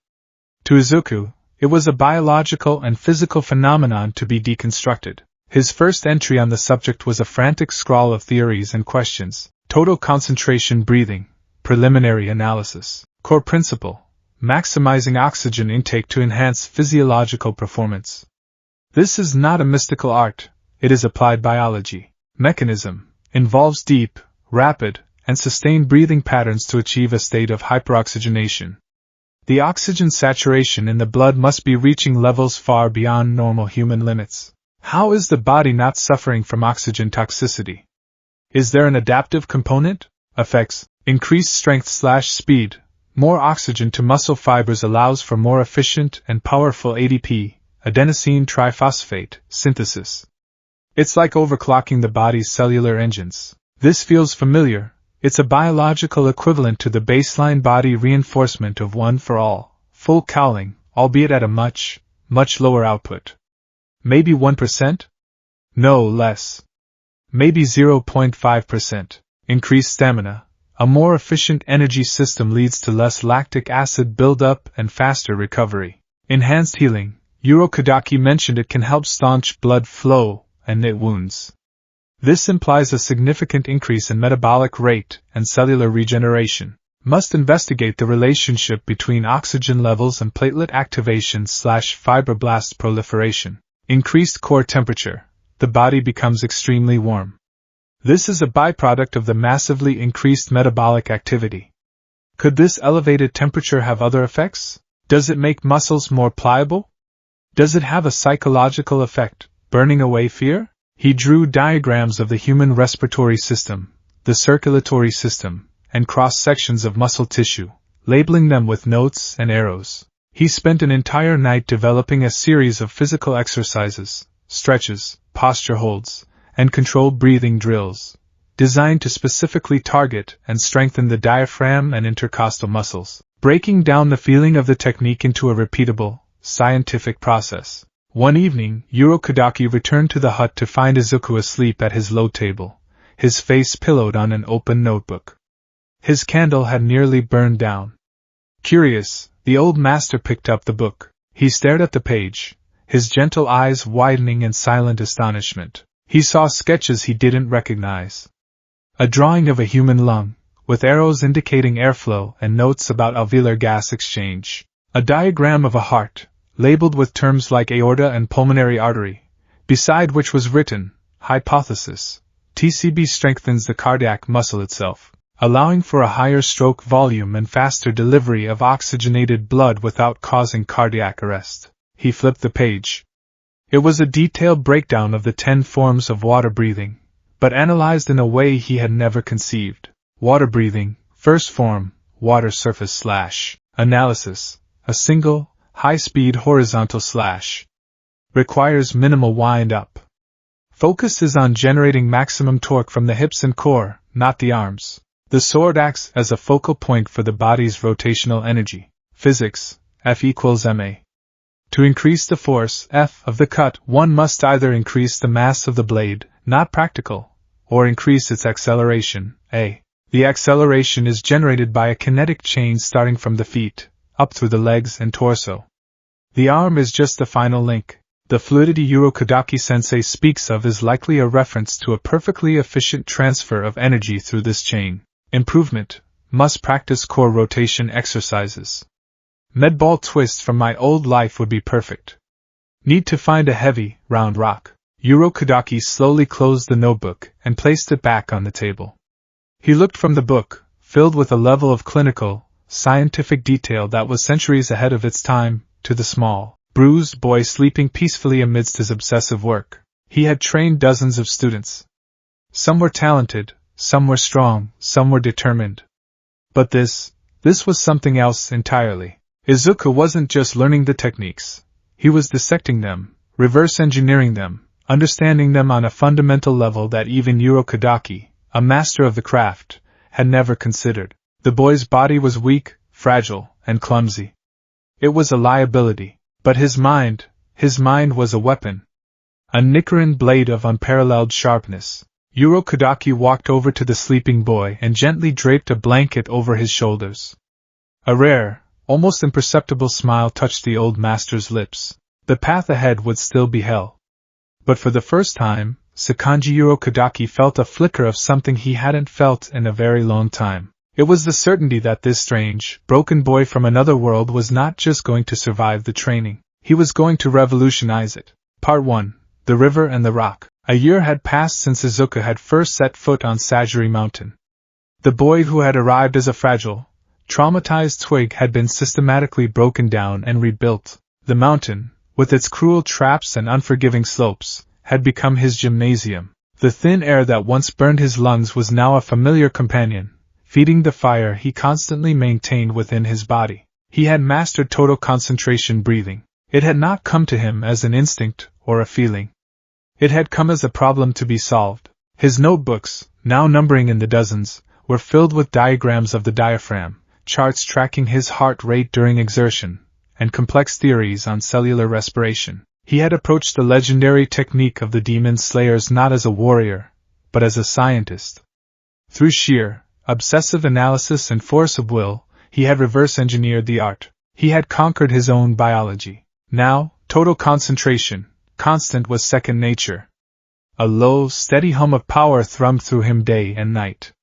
To Izuku, it was a biological and physical phenomenon to be deconstructed. His first entry on the subject was a frantic scrawl of theories and questions. Total concentration breathing, preliminary analysis, core principle, maximizing oxygen intake to enhance physiological performance. This is not a mystical art, it is applied biology. Mechanism, involves deep, rapid, and sustained breathing patterns to achieve a state of hyperoxygenation. The oxygen saturation in the blood must be reaching levels far beyond normal human limits. How is the body not suffering from oxygen toxicity? Is there an adaptive component? Effects. Increased strength/speed. More oxygen to muscle fibers allows for more efficient and powerful ADP, adenosine triphosphate, synthesis. It's like overclocking the body's cellular engines. This feels familiar. It's a biological equivalent to the baseline body reinforcement of One for All, full cowling, albeit at a much, much lower output. Maybe 1%? No, less. Maybe 0.5%. Increased stamina. A more efficient energy system leads to less lactic acid buildup and faster recovery. Enhanced healing. Urokadaki mentioned it can help staunch blood flow and knit wounds. This implies a significant increase in metabolic rate and cellular regeneration. Must investigate the relationship between oxygen levels and platelet activation/fibroblast proliferation. Increased core temperature. The body becomes extremely warm. This is a byproduct of the massively increased metabolic activity. Could this elevated temperature have other effects? Does it make muscles more pliable? Does it have a psychological effect, burning away fear? He drew diagrams of the human respiratory system, the circulatory system, and cross-sections of muscle tissue, labeling them with notes and arrows. He spent an entire night developing a series of physical exercises, stretches, posture holds, and controlled breathing drills, designed to specifically target and strengthen the diaphragm and intercostal muscles, breaking down the feeling of the technique into a repeatable, scientific process. One evening, Urokodaki returned to the hut to find Izuku asleep at his load table, his face pillowed on an open notebook. His candle had nearly burned down. Curious, the old master picked up the book. He stared at the page, his gentle eyes widening in silent astonishment. He saw sketches he didn't recognize. A drawing of a human lung, with arrows indicating airflow and notes about alveolar gas exchange. A diagram of a heart, labeled with terms like aorta and pulmonary artery, beside which was written, hypothesis, TCB strengthens the cardiac muscle itself, allowing for a higher stroke volume and faster delivery of oxygenated blood without causing cardiac arrest. He flipped the page. It was a detailed breakdown of the 10 forms of water breathing, but analyzed in a way he had never conceived. Water breathing, first form, water surface / analysis, a single, high-speed horizontal / requires minimal wind-up. Focus is on generating maximum torque from the hips and core, not the arms. The sword acts as a focal point for the body's rotational energy. Physics, F equals ma. To increase the force, F, of the cut, one must either increase the mass of the blade, not practical, or increase its acceleration, A. The acceleration is generated by a kinetic chain starting from the feet, up through the legs and torso. The arm is just the final link. The fluidity Urokodaki-sensei speaks of is likely a reference to a perfectly efficient transfer of energy through this chain. Improvement, must practice core rotation exercises. Medball twist from my old life would be perfect. Need to find a heavy, round rock. Urokodaki slowly closed the notebook and placed it back on the table. He looked from the book, filled with a level of clinical, scientific detail that was centuries ahead of its time, to the small, bruised boy sleeping peacefully amidst his obsessive work. He had trained dozens of students. Some were talented, some were strong, some were determined. But this was something else entirely. Izuku wasn't just learning the techniques. He was dissecting them, reverse engineering them, understanding them on a fundamental level that even Urokodaki, a master of the craft, had never considered. The boy's body was weak, fragile, and clumsy. It was a liability, but his mind was a weapon. A Nichiren blade of unparalleled sharpness. Urokodaki walked over to the sleeping boy and gently draped a blanket over his shoulders. A rare, almost imperceptible smile touched the old master's lips. The path ahead would still be hell. But for the first time, Sakanji Urokodaki felt a flicker of something he hadn't felt in a very long time. It was the certainty that this strange, broken boy from another world was not just going to survive the training. He was going to revolutionize it. Part 1. The River and the Rock. A year had passed since Izuku had first set foot on Sagiri Mountain. The boy who had arrived as a fragile, traumatized twig had been systematically broken down and rebuilt. The mountain, with its cruel traps and unforgiving slopes, had become his gymnasium. The thin air that once burned his lungs was now a familiar companion, feeding the fire he constantly maintained within his body. He had mastered total concentration breathing. It had not come to him as an instinct or a feeling. It had come as a problem to be solved. His notebooks, now numbering in the dozens, were filled with diagrams of the diaphragm, charts tracking his heart rate during exertion, and complex theories on cellular respiration. He had approached the legendary technique of the demon slayers not as a warrior, but as a scientist. Through sheer, obsessive analysis and force of will, he had reverse-engineered the art. He had conquered his own biology. Now, total concentration, constant, was second nature. A low, steady hum of power thrummed through him day and night.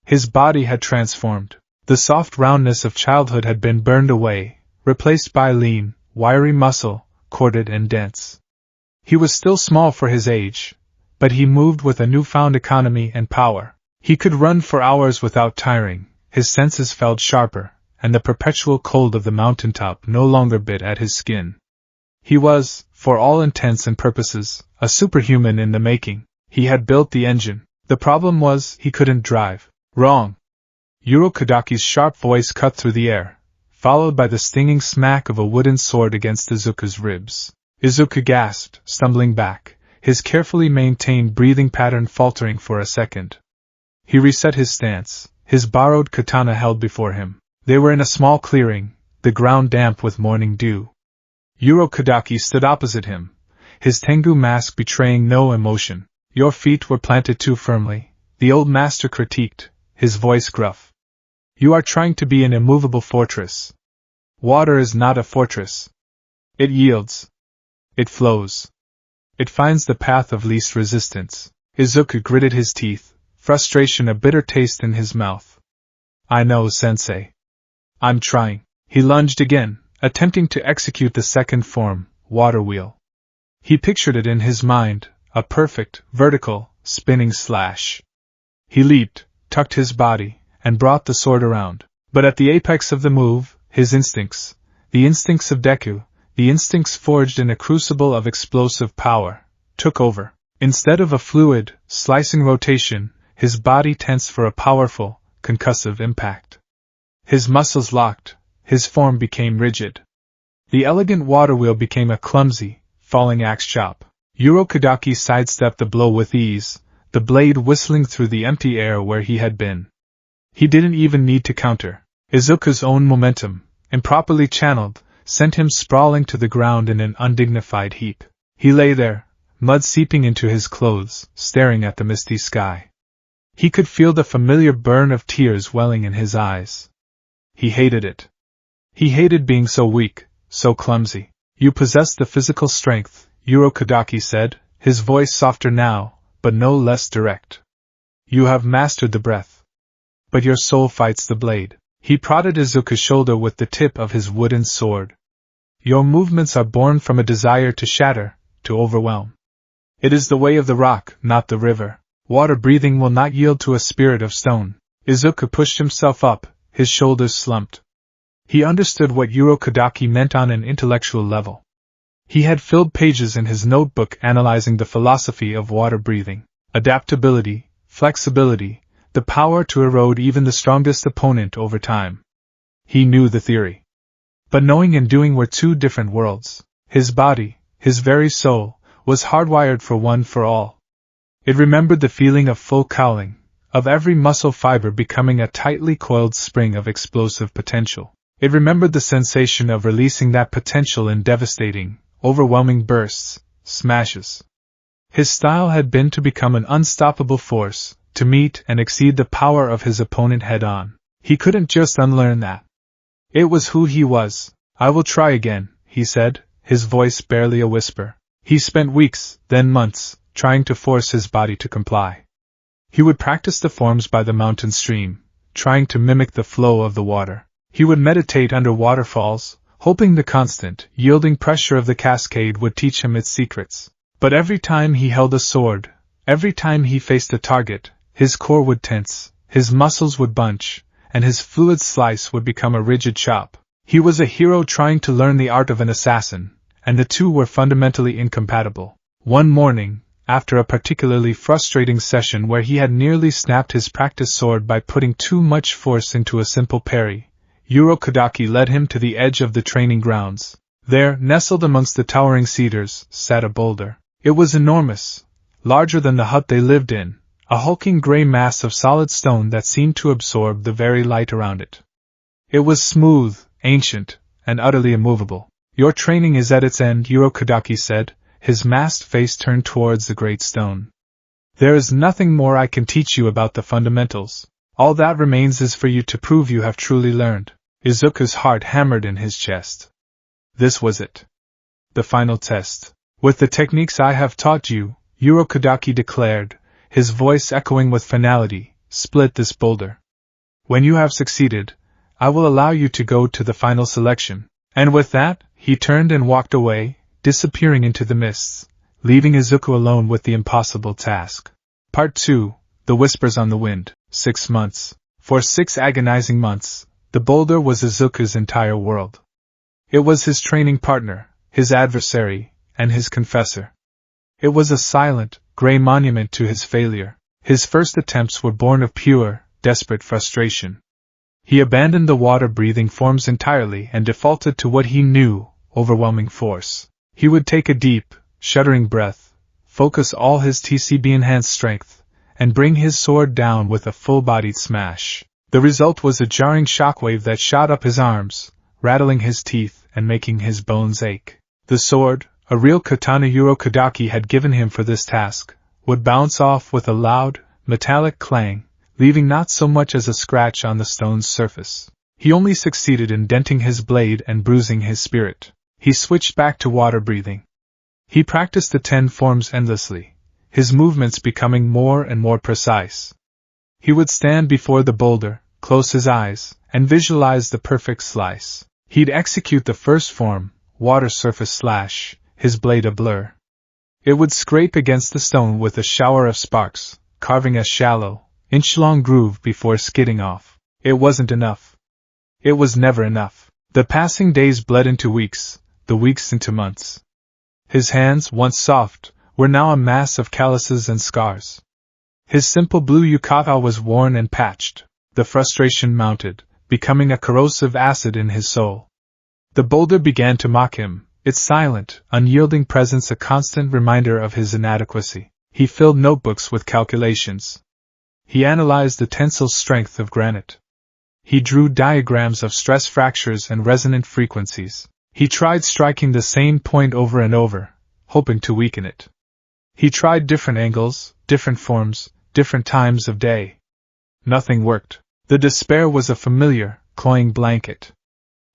His body had transformed. The soft roundness of childhood had been burned away, replaced by lean, wiry muscle, corded and dense. He was still small for his age, but he moved with a newfound economy and power. He could run for hours without tiring, his senses felt sharper, and the perpetual cold of the mountaintop no longer bit at his skin. He was, for all intents and purposes, a superhuman in the making. He had built the engine. The problem was, he couldn't drive. Wrong. Urokadaki's sharp voice cut through the air, followed by the stinging smack of a wooden sword against Izuku's ribs. Izuku gasped, stumbling back, his carefully maintained breathing pattern faltering for a second. He reset his stance, his borrowed katana held before him. They were in a small clearing, the ground damp with morning dew. Urokadaki stood opposite him, his Tengu mask betraying no emotion. Your feet were planted too firmly, the old master critiqued, his voice gruff. You are trying to be an immovable fortress. Water is not a fortress. It yields. It flows. It finds the path of least resistance. Izuku gritted his teeth, frustration a bitter taste in his mouth. I know, sensei. I'm trying. He lunged again, attempting to execute the second form, water wheel. He pictured it in his mind, a perfect, vertical, spinning slash. He leaped, tucked his body, and brought the sword around. But at the apex of the move, his instincts, the instincts of Deku, the instincts forged in a crucible of explosive power, took over. Instead of a fluid, slicing rotation, his body tensed for a powerful, concussive impact. His muscles locked, his form became rigid. The elegant water wheel became a clumsy, falling axe chop. Urokadaki sidestepped the blow with ease, the blade whistling through the empty air where he had been. He didn't even need to counter. Izuku's own momentum, improperly channeled, sent him sprawling to the ground in an undignified heap. He lay there, mud seeping into his clothes, staring at the misty sky. He could feel the familiar burn of tears welling in his eyes. He hated it. He hated being so weak, so clumsy. You possess the physical strength, Urokadaki said, his voice softer now, but no less direct. You have mastered the breath. But your soul fights the blade. He prodded Izuku's shoulder with the tip of his wooden sword. Your movements are born from a desire to shatter, to overwhelm. It is the way of the rock, not the river. Water breathing will not yield to a spirit of stone. Izuku pushed himself up, his shoulders slumped. He understood what Urokadaki meant on an intellectual level. He had filled pages in his notebook analyzing the philosophy of water breathing. Adaptability, flexibility, the power to erode even the strongest opponent over time. He knew the theory. But knowing and doing were two different worlds. His body, his very soul, was hardwired for one for all. It remembered the feeling of full cowling, of every muscle fiber becoming a tightly coiled spring of explosive potential. It remembered the sensation of releasing that potential in devastating, overwhelming bursts, smashes. His style had been to become an unstoppable force, to meet and exceed the power of his opponent head-on. He couldn't just unlearn that. It was who he was. I will try again, he said, his voice barely a whisper. He spent weeks, then months, trying to force his body to comply. He would practice the forms by the mountain stream, trying to mimic the flow of the water. He would meditate under waterfalls, hoping the constant, yielding pressure of the cascade would teach him its secrets. But every time he held a sword, every time he faced a target, his core would tense, his muscles would bunch, and his fluid slice would become a rigid chop. He was a hero trying to learn the art of an assassin, and the two were fundamentally incompatible. One morning, after a particularly frustrating session where he had nearly snapped his practice sword by putting too much force into a simple parry, Urokadaki led him to the edge of the training grounds. There, nestled amongst the towering cedars, sat a boulder. It was enormous, larger than the hut they lived in, a hulking gray mass of solid stone that seemed to absorb the very light around it. It was smooth, ancient, and utterly immovable. Your training is at its end, Urokadaki said, his masked face turned towards the great stone. There is nothing more I can teach you about the fundamentals. All that remains is for you to prove you have truly learned. Izuku's heart hammered in his chest. This was it. The final test. With the techniques I have taught you, Urokadaki declared, his voice echoing with finality, split this boulder. When you have succeeded, I will allow you to go to the final selection. And with that, he turned and walked away, disappearing into the mists, leaving Izuku alone with the impossible task. Part 2, The Whispers on the Wind. 6 months. For 6 agonizing months, the boulder was Izuku's entire world. It was his training partner, his adversary, and his confessor. It was a silent, gray monument to his failure. His first attempts were born of pure, desperate frustration. He abandoned the water-breathing forms entirely and defaulted to what he knew, overwhelming force. He would take a deep, shuddering breath, focus all his TCB-enhanced strength, and bring his sword down with a full-bodied smash. The result was a jarring shockwave that shot up his arms, rattling his teeth and making his bones ache. The sword, a real katana Urokodaki had given him for this task, would bounce off with a loud, metallic clang, leaving not so much as a scratch on the stone's surface. He only succeeded in denting his blade and bruising his spirit. He switched back to water breathing. He practiced the 10 forms endlessly, his movements becoming more and more precise. He would stand before the boulder, close his eyes, and visualize the perfect slice. He'd execute the first form, water surface slash, his blade a blur. It would scrape against the stone with a shower of sparks, carving a shallow, inch-long groove before skidding off. It wasn't enough. It was never enough. The passing days bled into weeks, the weeks into months. His hands, once soft, were now a mass of calluses and scars. His simple blue yukata was worn and patched. The frustration mounted, becoming a corrosive acid in his soul. The boulder began to mock him, its silent, unyielding presence a constant reminder of his inadequacy. He filled notebooks with calculations. He analyzed the tensile strength of granite. He drew diagrams of stress fractures and resonant frequencies. He tried striking the same point over and over, hoping to weaken it. He tried different angles, different forms, different times of day. Nothing worked. The despair was a familiar, cloying blanket.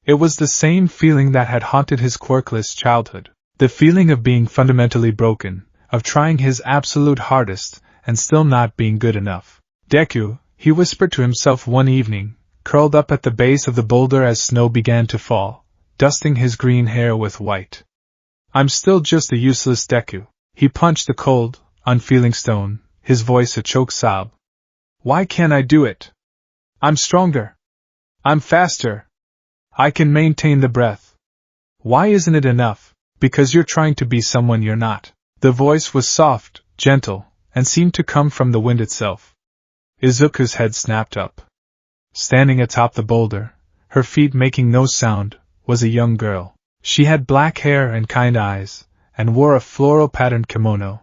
It was the same feeling that had haunted his quirkless childhood. The feeling of being fundamentally broken, of trying his absolute hardest, and still not being good enough. Deku, he whispered to himself one evening, curled up at the base of the boulder as snow began to fall, dusting his green hair with white. I'm still just a useless Deku. He punched the cold, unfeeling stone, his voice a choked sob. Why can't I do it? I'm stronger. I'm faster. I can maintain the breath. Why isn't it enough? Because you're trying to be someone you're not. The voice was soft, gentle, and seemed to come from the wind itself. Izuku's head snapped up. Standing atop the boulder, her feet making no sound, was a young girl. She had black hair and kind eyes, and wore a floral-patterned kimono.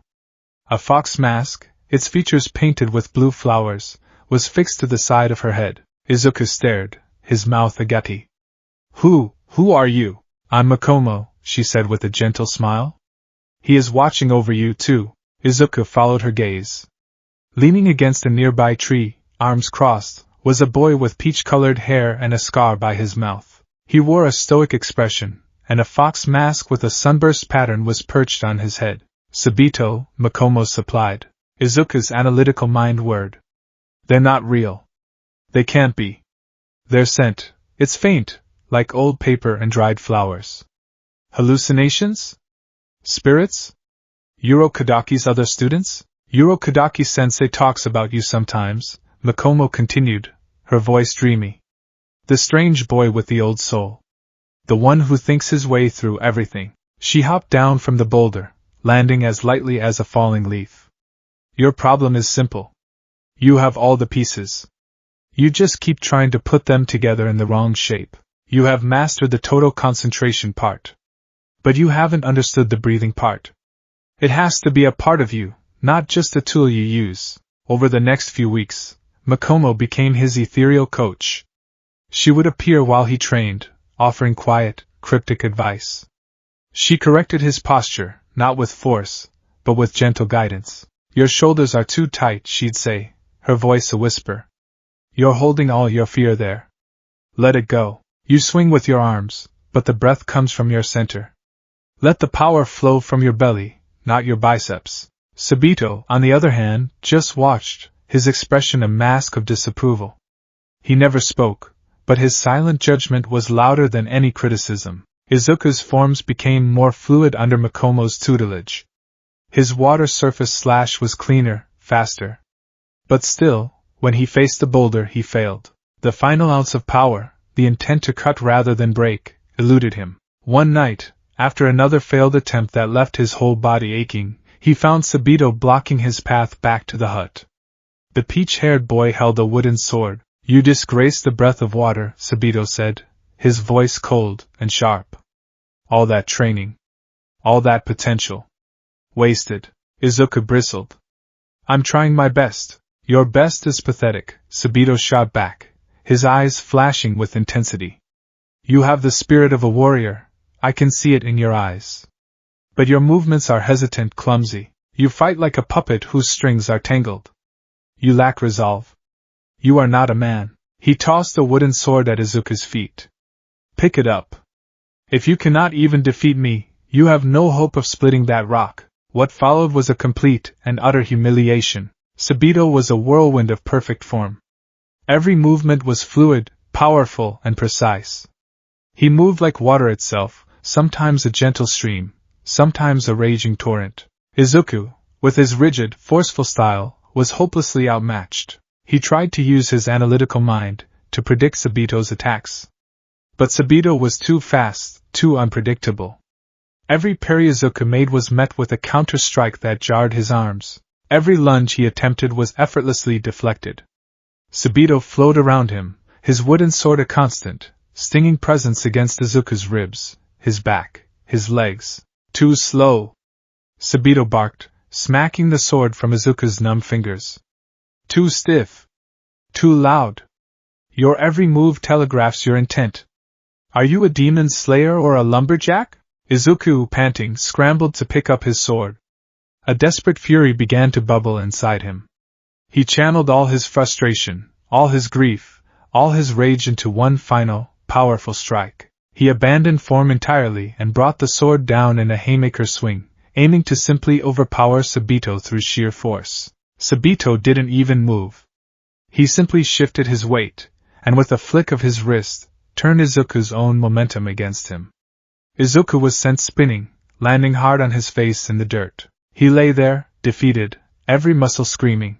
A fox mask, its features painted with blue flowers, was fixed to the side of her head. Izuku stared, his mouth agape. Who are you? I'm Makomo, she said with a gentle smile. He is watching over you too. Izuku followed her gaze. Leaning against a nearby tree, arms crossed, was a boy with peach-colored hair and a scar by his mouth. He wore a stoic expression, and a fox mask with a sunburst pattern was perched on his head. Sabito, Makomo supplied. Izuku's analytical mind whirred. They're not real. They can't be. Their scent, it's faint, like old paper and dried flowers. Hallucinations? Spirits? Urokodaki's other students? Urokodaki-sensei talks about you sometimes, Makomo continued, her voice dreamy. The strange boy with the old soul. The one who thinks his way through everything. She hopped down from the boulder, landing as lightly as a falling leaf. Your problem is simple. You have all the pieces. You just keep trying to put them together in the wrong shape. You have mastered the total concentration part. But you haven't understood the breathing part. It has to be a part of you, not just a tool you use. Over the next few weeks, Makomo became his ethereal coach. She would appear while he trained, offering quiet, cryptic advice. She corrected his posture, not with force, but with gentle guidance. Your shoulders are too tight, she'd say, her voice a whisper. You're holding all your fear there. Let it go. You swing with your arms, but the breath comes from your center. Let the power flow from your belly, not your biceps. Sabito, on the other hand, just watched, his expression a mask of disapproval. He never spoke, but his silent judgment was louder than any criticism. Izuku's forms became more fluid under Makomo's tutelage. His water surface slash was cleaner, faster. But still, when he faced the boulder, he failed. The final ounce of power, the intent to cut rather than break, eluded him. One night, after another failed attempt that left his whole body aching, he found Sabito blocking his path back to the hut. The peach-haired boy held a wooden sword. "You disgrace the breath of water," Sabito said, his voice cold and sharp. "All that training. All that potential. Wasted." Izuku bristled. "I'm trying my best." "Your best is pathetic," Sabito shot back, his eyes flashing with intensity. "You have the spirit of a warrior, I can see it in your eyes. But your movements are hesitant, clumsy. You fight like a puppet whose strings are tangled. You lack resolve. You are not a man." He tossed a wooden sword at Izuku's feet. "Pick it up. If you cannot even defeat me, you have no hope of splitting that rock." What followed was a complete and utter humiliation. Sabito was a whirlwind of perfect form. Every movement was fluid, powerful, and precise. He moved like water itself, sometimes a gentle stream, sometimes a raging torrent. Izuku, with his rigid, forceful style, was hopelessly outmatched. He tried to use his analytical mind to predict Sabito's attacks. But Sabito was too fast, too unpredictable. Every parry Izuku made was met with a counter-strike that jarred his arms. Every lunge he attempted was effortlessly deflected. Sabito flowed around him, his wooden sword a constant, stinging presence against Izuku's ribs, his back, his legs. "Too slow!" Sabito barked, smacking the sword from Izuku's numb fingers. "Too stiff! Too loud! Your every move telegraphs your intent. Are you a demon slayer or a lumberjack?" Izuku, panting, scrambled to pick up his sword. A desperate fury began to bubble inside him. He channeled all his frustration, all his grief, all his rage into one final, powerful strike. He abandoned form entirely and brought the sword down in a haymaker swing, aiming to simply overpower Sabito through sheer force. Sabito didn't even move. He simply shifted his weight, and with a flick of his wrist, turned Izuku's own momentum against him. Izuku was sent spinning, landing hard on his face in the dirt. He lay there, defeated, every muscle screaming.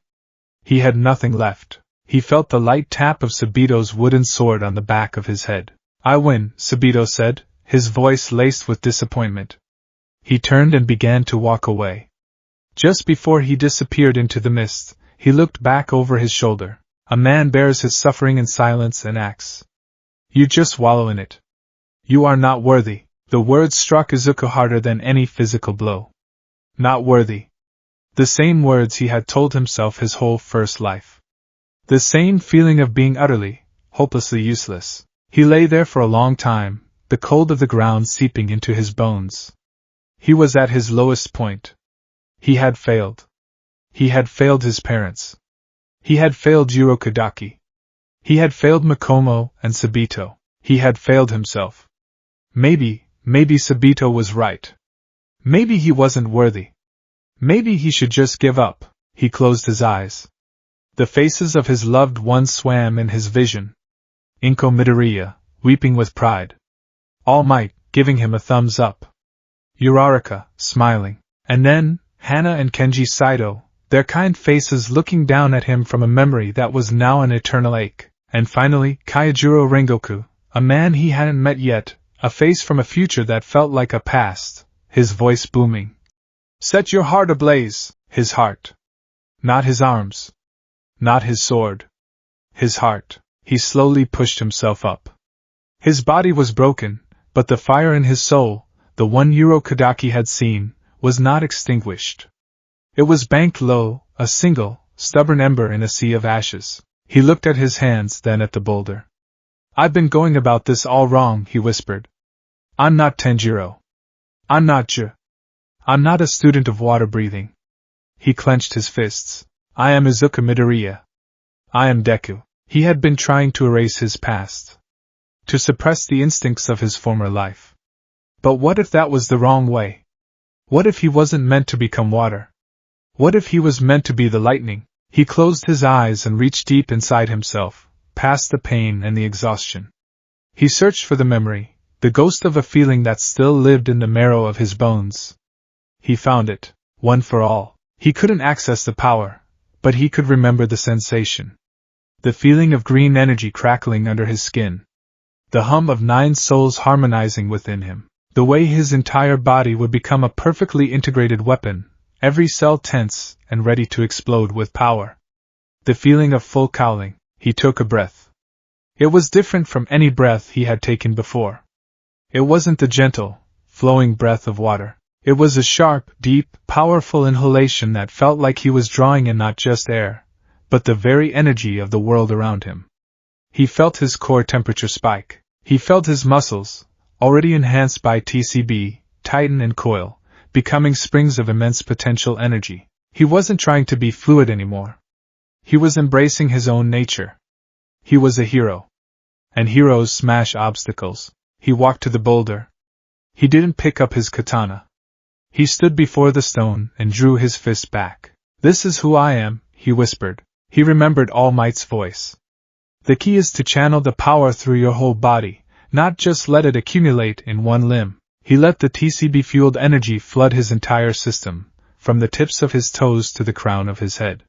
He had nothing left. He felt the light tap of Sabito's wooden sword on the back of his head. "I win," Sabito said, his voice laced with disappointment. He turned and began to walk away. Just before he disappeared into the mist, he looked back over his shoulder. A man bears his suffering in silence and acts. "You just wallow in it. You are not worthy." The words struck Izuku harder than any physical blow. Not worthy. The same words he had told himself his whole first life. The same feeling of being utterly, hopelessly useless. He lay there for a long time, the cold of the ground seeping into his bones. He was at his lowest point. He had failed. He had failed his parents. He had failed Urokodaki. He had failed Mikomo and Sabito. He had failed himself. Maybe Sabito was right. Maybe he wasn't worthy. Maybe he should just give up. He closed his eyes. The faces of his loved ones swam in his vision. Inko Midoriya, weeping with pride. All Might, giving him a thumbs up. Uraraka, smiling. And then, Hana and Kenji Saito, their kind faces looking down at him from a memory that was now an eternal ache. And finally, Kyojuro Rengoku, a man he hadn't met yet, a face from a future that felt like a past, his voice booming. "Set your heart ablaze," his heart. Not his arms. Not his sword. His heart. He slowly pushed himself up. His body was broken, but the fire in his soul, the one Urokodaki had seen, was not extinguished. It was banked low, a single, stubborn ember in a sea of ashes. He looked at his hands, then at the boulder. "I've been going about this all wrong," he whispered. "I'm not Tenjiro. I'm not a student of water breathing." He clenched his fists. "I am Izuku Midoriya. I am Deku." He had been trying to erase his past, to suppress the instincts of his former life. But what if that was the wrong way? What if he wasn't meant to become water? What if he was meant to be the lightning? He closed his eyes and reached deep inside himself, past the pain and the exhaustion. He searched for the memory, the ghost of a feeling that still lived in the marrow of his bones. He found it. one for all. He couldn't access the power, but he could remember the sensation. The feeling of green energy crackling under his skin. The hum of 9 souls harmonizing within him. The way his entire body would become a perfectly integrated weapon, every cell tense and ready to explode with power. The feeling of full cowling. He took a breath. It was different from any breath he had taken before. It wasn't the gentle, flowing breath of water. It was a sharp, deep, powerful inhalation that felt like he was drawing in not just air, but the very energy of the world around him. He felt his core temperature spike. He felt his muscles, already enhanced by TCB, tighten and coil, becoming springs of immense potential energy. He wasn't trying to be fluid anymore. He was embracing his own nature. He was a hero. And heroes smash obstacles. He walked to the boulder. He didn't pick up his katana. He stood before the stone and drew his fist back. "This is who I am," he whispered. He remembered All Might's voice. "The key is to channel the power through your whole body, not just let it accumulate in one limb." He let the TCB-fueled energy flood his entire system, from the tips of his toes to the crown of his head.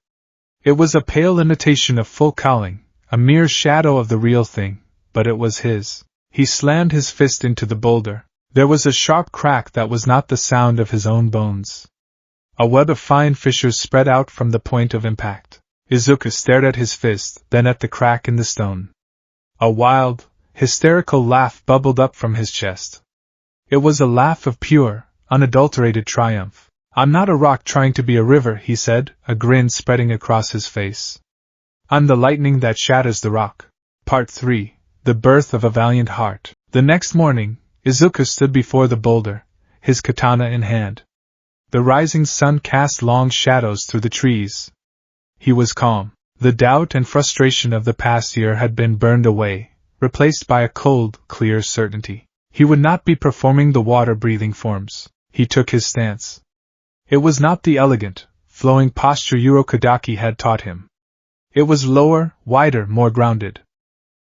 It was a pale imitation of full cowling, a mere shadow of the real thing, but it was his. He slammed his fist into the boulder. There was a sharp crack that was not the sound of his own bones. A web of fine fissures spread out from the point of impact. Izuku stared at his fist, then at the crack in the stone. A wild, hysterical laugh bubbled up from his chest. It was a laugh of pure, unadulterated triumph. "I'm not a rock trying to be a river," he said, a grin spreading across his face. "I'm the lightning that shatters the rock." Part 3. The Birth of a Valiant Heart. The next morning, Izuku stood before the boulder, his katana in hand. The rising sun cast long shadows through the trees. He was calm. The doubt and frustration of the past year had been burned away, replaced by a cold, clear certainty. He would not be performing the water-breathing forms. He took his stance. It was not the elegant, flowing posture Urokodaki had taught him. It was lower, wider, more grounded.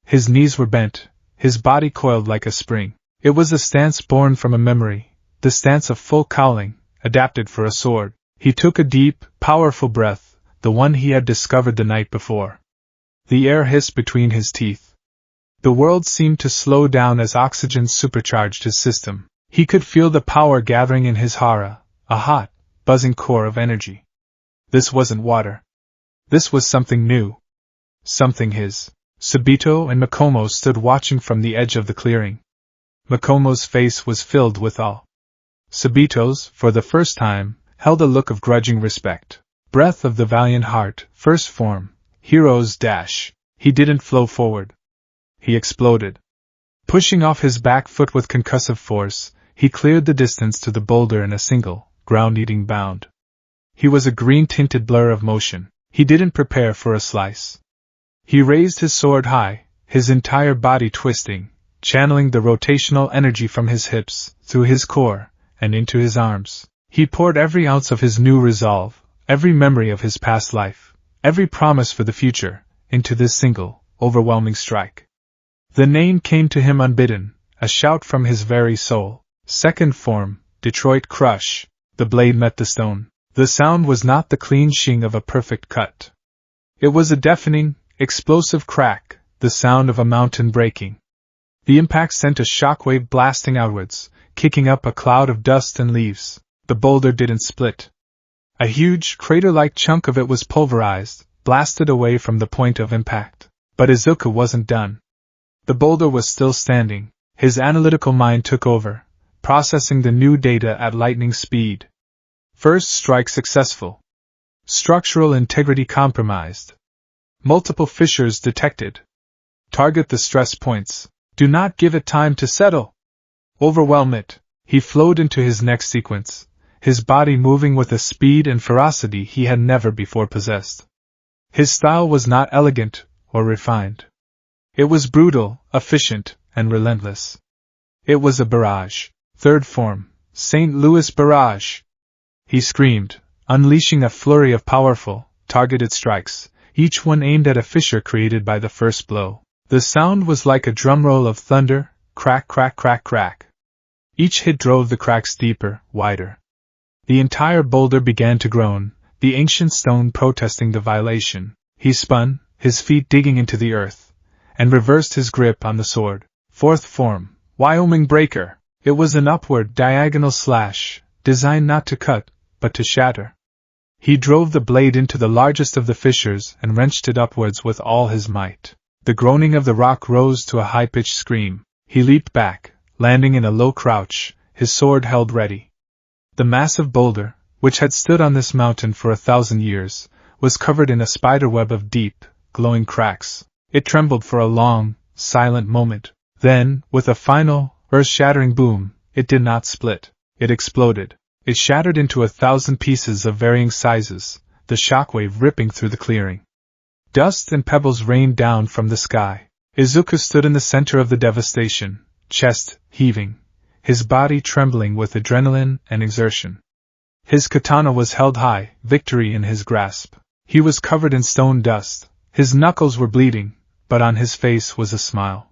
His knees were bent, his body coiled like a spring. It was a stance born from a memory, the stance of full cowling, adapted for a sword. He took a deep, powerful breath, the one he had discovered the night before. The air hissed between his teeth. The world seemed to slow down as oxygen supercharged his system. He could feel the power gathering in his hara, a hot, buzzing core of energy. This wasn't water. This was something new. Something his. Subito and Makomo stood watching from the edge of the clearing. Makomo's face was filled with awe. Subito's, for the first time, held a look of grudging respect. Breath of the valiant heart, first form, heroes dash. He didn't flow forward. He exploded. Pushing off his back foot with concussive force, he cleared the distance to the boulder in a single, ground-eating bound. He was a green-tinted blur of motion. He didn't prepare for a slice. He raised his sword high, his entire body twisting, channeling the rotational energy from his hips, through his core, and into his arms. He poured every ounce of his new resolve, every memory of his past life, every promise for the future, into this single, overwhelming strike. The name came to him unbidden, a shout from his very soul. Second form, Detroit Crush. The blade met the stone. The sound was not the clean shing of a perfect cut. It was a deafening, explosive crack, the sound of a mountain breaking. The impact sent a shockwave blasting outwards, kicking up a cloud of dust and leaves. The boulder didn't split. A huge, crater-like chunk of it was pulverized, blasted away from the point of impact. But Izuku wasn't done. The boulder was still standing. His analytical mind took over, processing the new data at lightning speed. First strike successful. Structural integrity compromised. Multiple fissures detected. Target the stress points. Do not give it time to settle. Overwhelm it. He flowed into his next sequence, his body moving with a speed and ferocity he had never before possessed. His style was not elegant or refined. It was brutal, efficient, and relentless. It was a barrage. Third form, St. Louis Barrage. He screamed, unleashing a flurry of powerful, targeted strikes, each one aimed at a fissure created by the first blow. The sound was like a drumroll of thunder, crack, crack, crack, crack. Each hit drove the cracks deeper, wider. The entire boulder began to groan, the ancient stone protesting the violation. He spun, his feet digging into the earth, and reversed his grip on the sword. Fourth form, Wyoming Breaker. It was an upward, diagonal slash, designed not to cut, but to shatter. He drove the blade into the largest of the fissures and wrenched it upwards with all his might. The groaning of the rock rose to a high-pitched scream. He leaped back, landing in a low crouch, his sword held ready. The massive boulder, which had stood on this mountain for 1,000 years, was covered in a spiderweb of deep, glowing cracks. It trembled for a long, silent moment. Then, with a final, earth-shattering boom, it did not split. It exploded. It shattered into 1,000 pieces of varying sizes, the shockwave ripping through the clearing. Dust and pebbles rained down from the sky. Izuku stood in the center of the devastation, chest heaving, his body trembling with adrenaline and exertion. His katana was held high, victory in his grasp. He was covered in stone dust, his knuckles were bleeding, but on his face was a smile.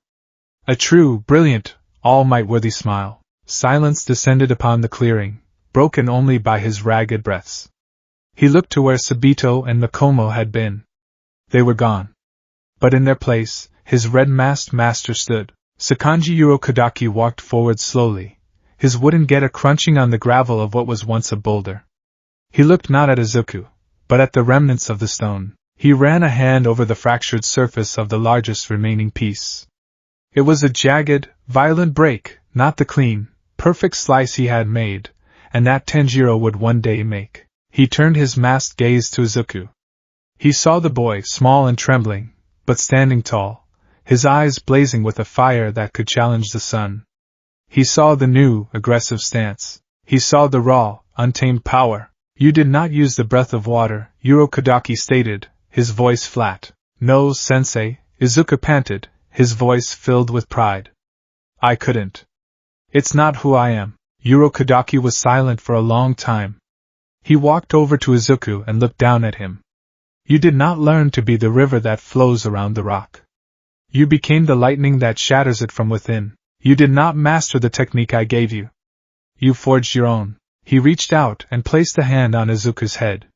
A true, brilliant, all-might-worthy smile. Silence descended upon the clearing, broken only by his ragged breaths. He looked to where Sabito and Makomo had been. They were gone. But in their place, his red-masked master stood. Sakanji Urokodaki walked forward slowly, his wooden geta crunching on the gravel of what was once a boulder. He looked not at Izuku, but at the remnants of the stone. He ran a hand over the fractured surface of the largest remaining piece. It was a jagged, violent break, not the clean, perfect slice he had made, and that Tanjiro would one day make. He turned his masked gaze to Izuku. He saw the boy, small and trembling, but standing tall, his eyes blazing with a fire that could challenge the sun. He saw the new, aggressive stance. He saw the raw, untamed power. You did not use the breath of water, Urokodaki stated, his voice flat. No, sensei, Izuku panted, his voice filled with pride. I couldn't. It's not who I am. Urokodaki was silent for a long time. He walked over to Izuku and looked down at him. You did not learn to be the river that flows around the rock. You became the lightning that shatters it from within. You did not master the technique I gave you. You forged your own. He reached out and placed a hand on Izuku's head.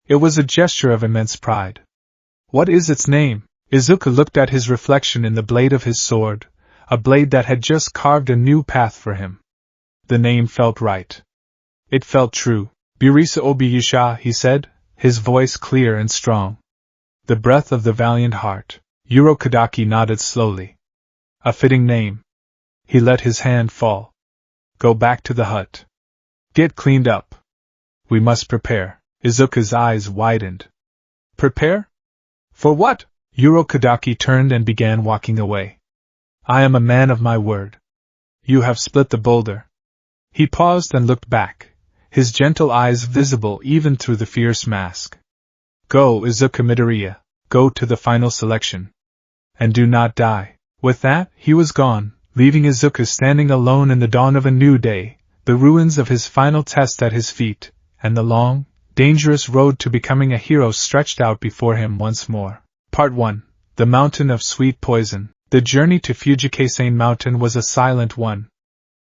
It was a gesture of immense pride. What is its name? Izuku looked at his reflection in the blade of his sword, a blade that had just carved a new path for him. The name felt right. It felt true. Burisa Obiyusha, he said, his voice clear and strong. The breath of the valiant heart. Urokodaki nodded slowly. A fitting name. He let his hand fall. Go back to the hut. Get cleaned up. We must prepare. Izuku's eyes widened. Prepare? For what? Urokodaki turned and began walking away. I am a man of my word. You have split the boulder. He paused and looked back, his gentle eyes visible even through the fierce mask. Go, Izuku Midoriya, go to the final selection. And do not die. With that, he was gone, leaving Izuku standing alone in the dawn of a new day, the ruins of his final test at his feet, and the long, dangerous road to becoming a hero stretched out before him once more. Part 1. The Mountain of Sweet Poison. The journey to Fujikasane Mountain was a silent one.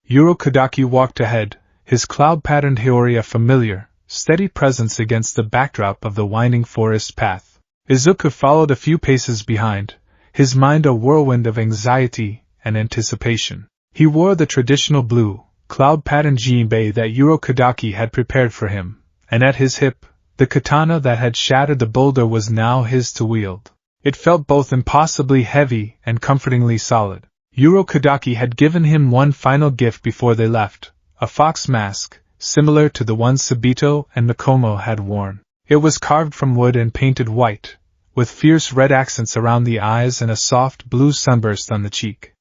Urokodaki walked ahead, his cloud-patterned Hiyori a familiar, steady presence against the backdrop of the winding forest path. Izuku followed a few paces behind, his mind a whirlwind of anxiety and anticipation. He wore the traditional blue, cloud-patterned jinbei that Urokodaki had prepared for him, and at his hip, the katana that had shattered the boulder was now his to wield. It felt both impossibly heavy and comfortingly solid. Urokodaki had given him one final gift before they left, a fox mask, similar to the one Sabito and Makomo had worn. It was carved from wood and painted white, with fierce red accents around the eyes and a soft blue sunburst on the cheek.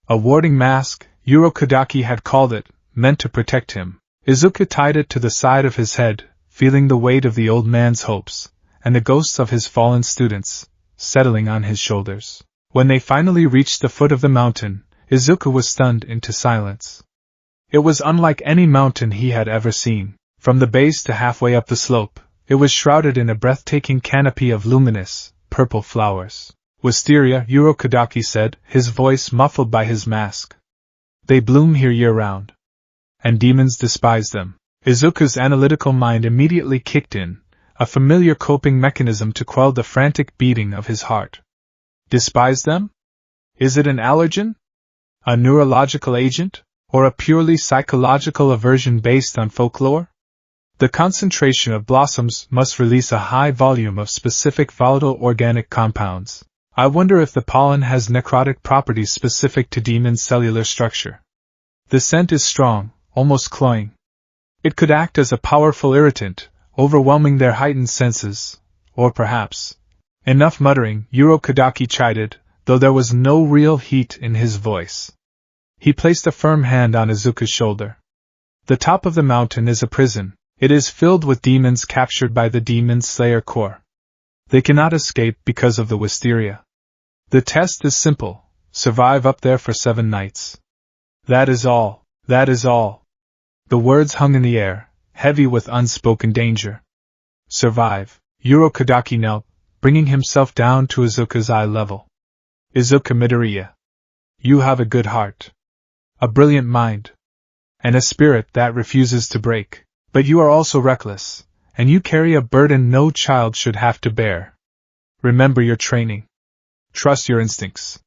A warding mask, Urokodaki had called it, meant to protect him. Izuku tied it to the side of his head, feeling the weight of the old man's hopes, and the ghosts of his fallen students, settling on his shoulders. When they finally reached the foot of the mountain, Izuku was stunned into silence. It was unlike any mountain he had ever seen. From the base to halfway up the slope, it was shrouded in a breathtaking canopy of luminous, purple flowers. Wisteria, Urokodaki said, his voice muffled by his mask. They bloom here year-round. And demons despise them. Izuku's analytical mind immediately kicked in, a familiar coping mechanism to quell the frantic beating of his heart. Despise them? Is it an allergen? A neurological agent? Or a purely psychological aversion based on folklore? The concentration of blossoms must release a high volume of specific volatile organic compounds. I wonder if the pollen has necrotic properties specific to demons' cellular structure. The scent is strong, almost cloying. It could act as a powerful irritant, overwhelming their heightened senses, or perhaps. Enough muttering, Kadaki chided, though there was no real heat in his voice. He placed a firm hand on Izuku's shoulder. The top of the mountain is a prison. It is filled with demons captured by the Demon Slayer Corps. They cannot escape because of the wisteria. The test is simple: survive up there for 7 nights. That is all. That is all. The words hung in the air, heavy with unspoken danger. Survive. Kadaki knelt, bringing himself down to Izuku's eye level. Izuku Midoriya. You have a good heart. A brilliant mind. And a spirit that refuses to break. But you are also reckless, and you carry a burden no child should have to bear. Remember your training. Trust your instincts.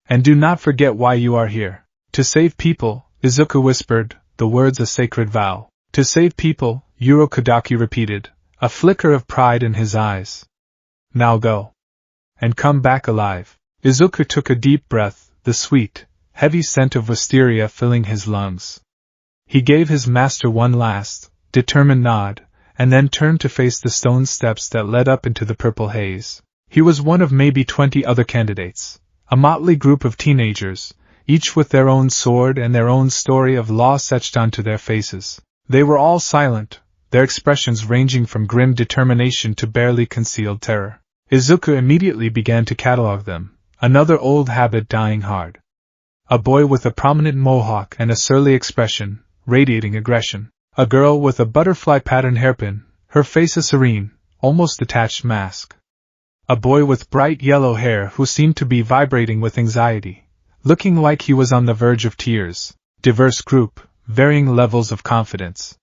And do not forget why you are here. To save people, Izuku whispered, the words a sacred vow. To save people, Kadaki repeated, a flicker of pride in his eyes. Now go. And come back alive. Izuku took a deep breath, the sweet, heavy scent of wisteria filling his lungs. He gave his master one last, determined nod, and then turned to face the stone steps that led up into the purple haze. He was one of maybe 20 other candidates, a motley group of teenagers, each with their own sword and their own story of law etched onto their faces. They were all silent, their expressions ranging from grim determination to barely concealed terror. Izuku immediately began to catalog them, another old habit dying hard. A boy with a prominent mohawk and a surly expression, radiating aggression. A girl with a butterfly-patterned hairpin, her face a serene, almost detached mask. A boy with bright yellow hair who seemed to be vibrating with anxiety, looking like he was on the verge of tears. Diverse group, varying levels of confidence.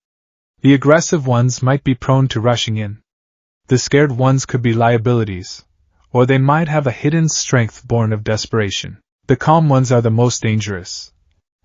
The aggressive ones might be prone to rushing in. The scared ones could be liabilities, or they might have a hidden strength born of desperation. The calm ones are the most dangerous.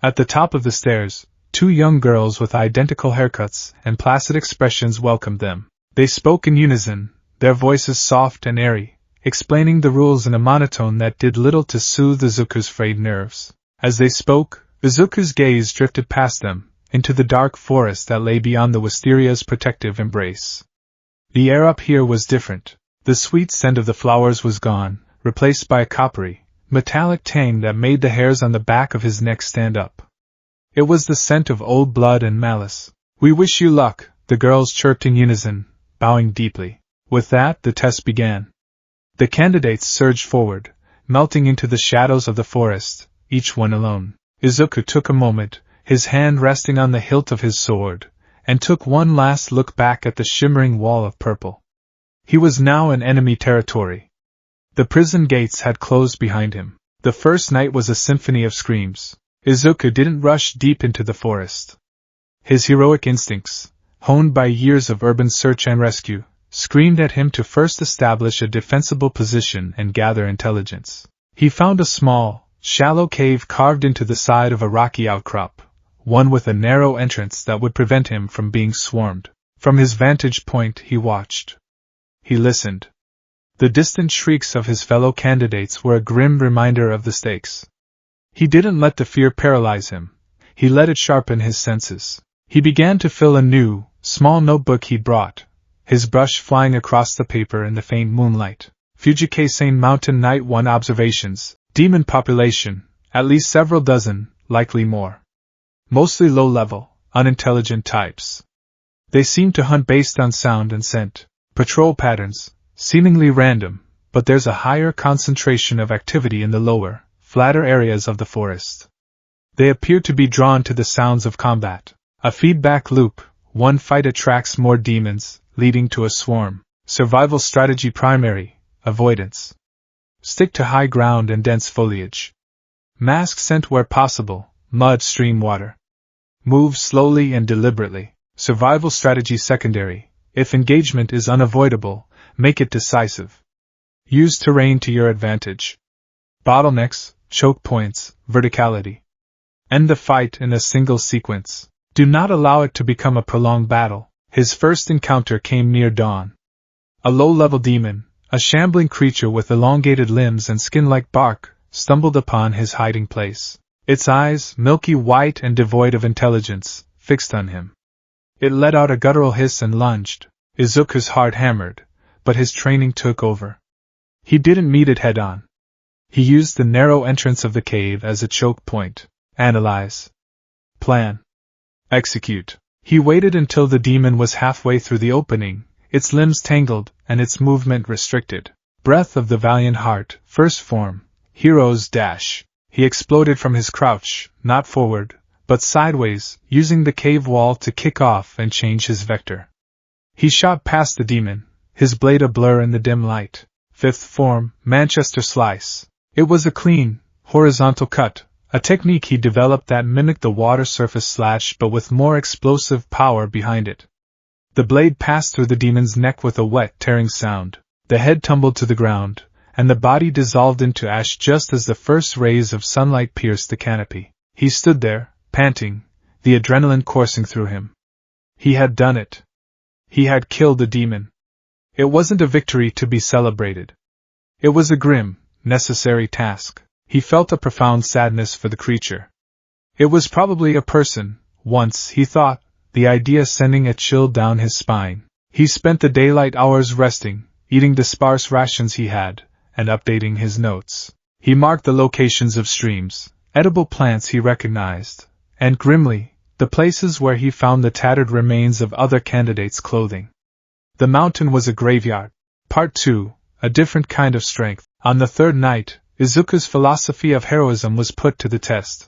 At the top of the stairs, 2 young girls with identical haircuts and placid expressions welcomed them. They spoke in unison, their voices soft and airy, explaining the rules in a monotone that did little to soothe Izuku's frayed nerves. As they spoke, Izuku's gaze drifted past them, into the dark forest that lay beyond the wisteria's protective embrace. The air up here was different. The sweet scent of the flowers was gone, replaced by a coppery, metallic tang that made the hairs on the back of his neck stand up. It was the scent of old blood and malice. We wish you luck, the girls chirped in unison, bowing deeply. With that, the test began. The candidates surged forward, melting into the shadows of the forest, each one alone. Izuku took a moment, his hand resting on the hilt of his sword, and took one last look back at the shimmering wall of purple. He was now in enemy territory. The prison gates had closed behind him. The first night was a symphony of screams. Izuku didn't rush deep into the forest. His heroic instincts, honed by years of urban search and rescue, screamed at him to first establish a defensible position and gather intelligence. He found a small, shallow cave carved into the side of a rocky outcrop, one with a narrow entrance that would prevent him from being swarmed. From his vantage point he watched. He listened. The distant shrieks of his fellow candidates were a grim reminder of the stakes. He didn't let the fear paralyze him. He let it sharpen his senses. He began to fill a new, small notebook he'd brought, his brush flying across the paper in the faint moonlight. Fujikase Mountain Night 1 observations. Demon population, at least several dozen, likely more. Mostly low-level, unintelligent types. They seem to hunt based on sound and scent. Patrol patterns, seemingly random, but there's a higher concentration of activity in the lower, flatter areas of the forest. They appear to be drawn to the sounds of combat. A feedback loop, one fight attracts more demons, leading to a swarm. Survival strategy primary, avoidance. Stick to high ground and dense foliage. Mask scent where possible, mud stream water. Move slowly and deliberately. Survival strategy secondary. If engagement is unavoidable, make it decisive. Use terrain to your advantage. Bottlenecks, choke points, verticality. End the fight in a single sequence. Do not allow it to become a prolonged battle. His first encounter came near dawn. A low-level demon, a shambling creature with elongated limbs and skin like bark, stumbled upon his hiding place. Its eyes, milky white and devoid of intelligence, fixed on him. It let out a guttural hiss and lunged. Izuku's heart hammered, but his training took over. He didn't meet it head-on. He used the narrow entrance of the cave as a choke point. Analyze. Plan. Execute. He waited until the demon was halfway through the opening, its limbs tangled and its movement restricted. Breath of the valiant heart, first form, hero's dash. He exploded from his crouch, not forward, but sideways, using the cave wall to kick off and change his vector. He shot past the demon, his blade a blur in the dim light. Fifth form, Manchester slice. It was a clean, horizontal cut, a technique he developed that mimicked the water surface slash but with more explosive power behind it. The blade passed through the demon's neck with a wet, tearing sound. The head tumbled to the ground, and the body dissolved into ash just as the first rays of sunlight pierced the canopy. He stood there, panting, the adrenaline coursing through him. He had done it. He had killed the demon. It wasn't a victory to be celebrated. It was a grim, necessary task. He felt a profound sadness for the creature. It was probably a person, once, he thought, the idea sending a chill down his spine. He spent the daylight hours resting, eating the sparse rations he had, and updating his notes. He marked the locations of streams, edible plants he recognized, and grimly, the places where he found the tattered remains of other candidates' clothing. The mountain was a graveyard. Part 2, a different kind of strength. On the third night, Izuku's philosophy of heroism was put to the test.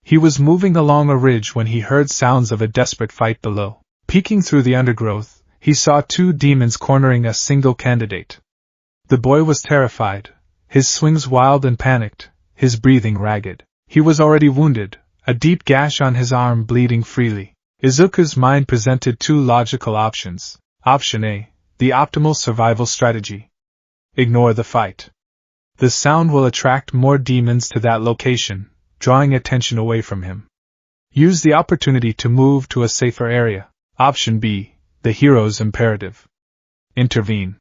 He was moving along a ridge when he heard sounds of a desperate fight below. Peeking through the undergrowth, he saw two demons cornering a single candidate. The boy was terrified, his swings wild and panicked, his breathing ragged. He was already wounded, a deep gash on his arm bleeding freely. Izuku's mind presented two logical options. Option A, the optimal survival strategy. Ignore the fight. The sound will attract more demons to that location, drawing attention away from him. Use the opportunity to move to a safer area. Option B, the hero's imperative. Intervene.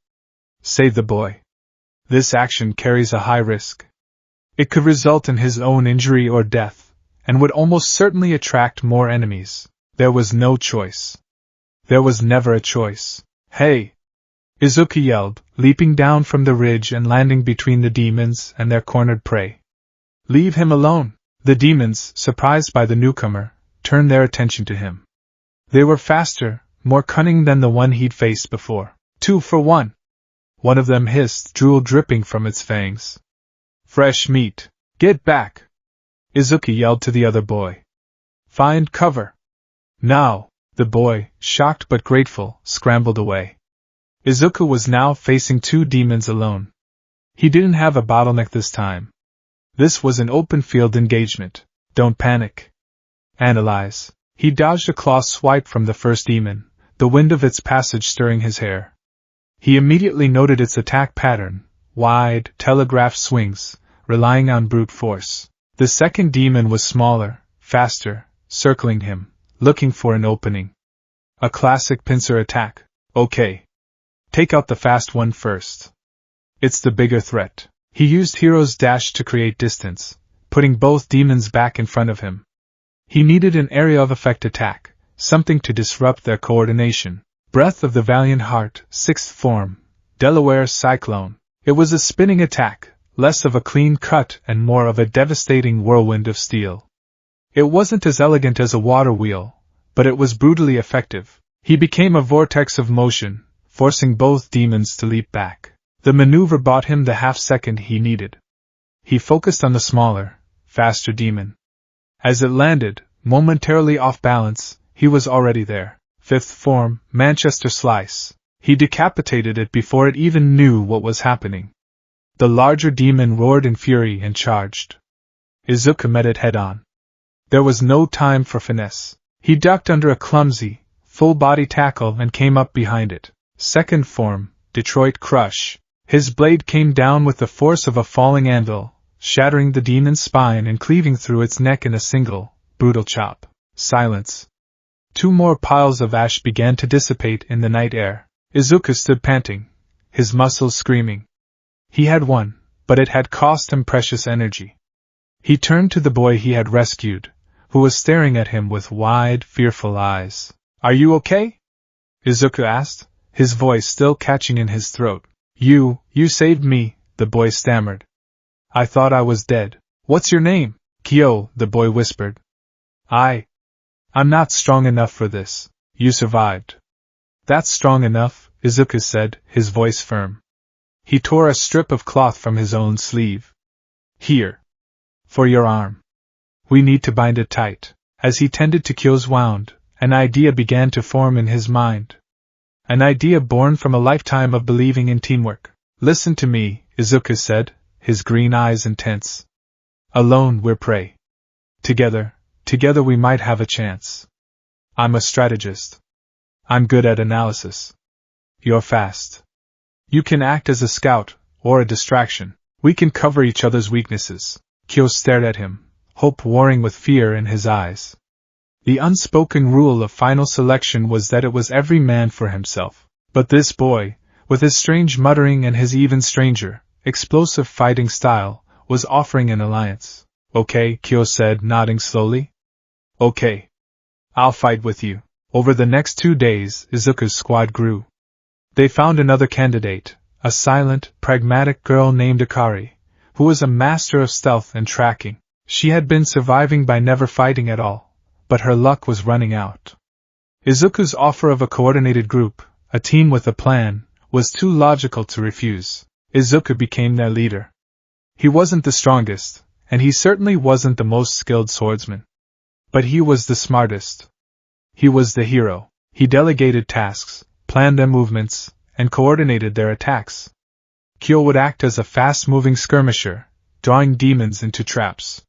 Save the boy. This action carries a high risk. It could result in his own injury or death, and would almost certainly attract more enemies. There was no choice. There was never a choice. Hey! Izuku yelled, leaping down from the ridge and landing between the demons and their cornered prey. Leave him alone! The demons, surprised by the newcomer, turned their attention to him. They were faster, more cunning than the one he'd faced before. 2 for 1. One of them hissed, drool dripping from its fangs. Fresh meat. Get back! Izuku yelled to the other boy. Find cover. Now! The boy, shocked but grateful, scrambled away. Izuku was now facing two demons alone. He didn't have a bottleneck this time. This was an open-field engagement. Don't panic. Analyze. He dodged a claw swipe from the first demon, the wind of its passage stirring his hair. He immediately noted its attack pattern, wide, telegraph swings, relying on brute force. The second demon was smaller, faster, circling him, looking for an opening. A classic pincer attack. Okay. Take out the fast one first. It's the bigger threat. He used Hero's Dash to create distance, putting both demons back in front of him. He needed an area of effect attack, something to disrupt their coordination. Breath of the Valiant Heart, 6th form, Delaware Cyclone. It was a spinning attack, less of a clean cut and more of a devastating whirlwind of steel. It wasn't as elegant as a water wheel, but it was brutally effective. He became a vortex of motion, forcing both demons to leap back. The maneuver bought him the half-second he needed. He focused on the smaller, faster demon. As it landed, momentarily off balance, he was already there. 5th form, Manchester Slice. He decapitated it before it even knew what was happening. The larger demon roared in fury and charged. Izuku met it head-on. There was no time for finesse. He ducked under a clumsy, full body tackle and came up behind it. Second form, Detroit Crush. His blade came down with the force of a falling anvil, shattering the demon's spine and cleaving through its neck in a single, brutal chop. Silence. 2 more piles of ash began to dissipate in the night air. Izuku stood panting, his muscles screaming. He had won, but it had cost him precious energy. He turned to the boy he had rescued, who was staring at him with wide, fearful eyes. "Are you okay?" Izuku asked, his voice still catching in his throat. You saved me," the boy stammered. "I thought I was dead." "What's your name?" "Kyo," the boy whispered. I'm not strong enough for this." "You survived." "That's strong enough," Izuku said, his voice firm. He tore a strip of cloth from his own sleeve. "Here. For your arm. We need to bind it tight." As he tended to Kyo's wound, an idea began to form in his mind. An idea born from a lifetime of believing in teamwork. "Listen to me," Izuku said, his green eyes intense. "Alone we're prey. Together we might have a chance. I'm a strategist. I'm good at analysis. You're fast. You can act as a scout, or a distraction. We can cover each other's weaknesses." Kyo stared at him, hope warring with fear in his eyes. The unspoken rule of final selection was that it was every man for himself. But this boy, with his strange muttering and his even stranger, explosive fighting style, was offering an alliance. "Okay," Kyo said, nodding slowly. "Okay. I'll fight with you." Over the next 2 days, Izuku's squad grew. They found another candidate, a silent, pragmatic girl named Akari, who was a master of stealth and tracking. She had been surviving by never fighting at all, but her luck was running out. Izuku's offer of a coordinated group, a team with a plan, was too logical to refuse. Izuku became their leader. He wasn't the strongest, and he certainly wasn't the most skilled swordsman. But he was the smartest. He was the hero. He delegated tasks, planned their movements, and coordinated their attacks. Kyo would act as a fast-moving skirmisher, drawing demons into traps.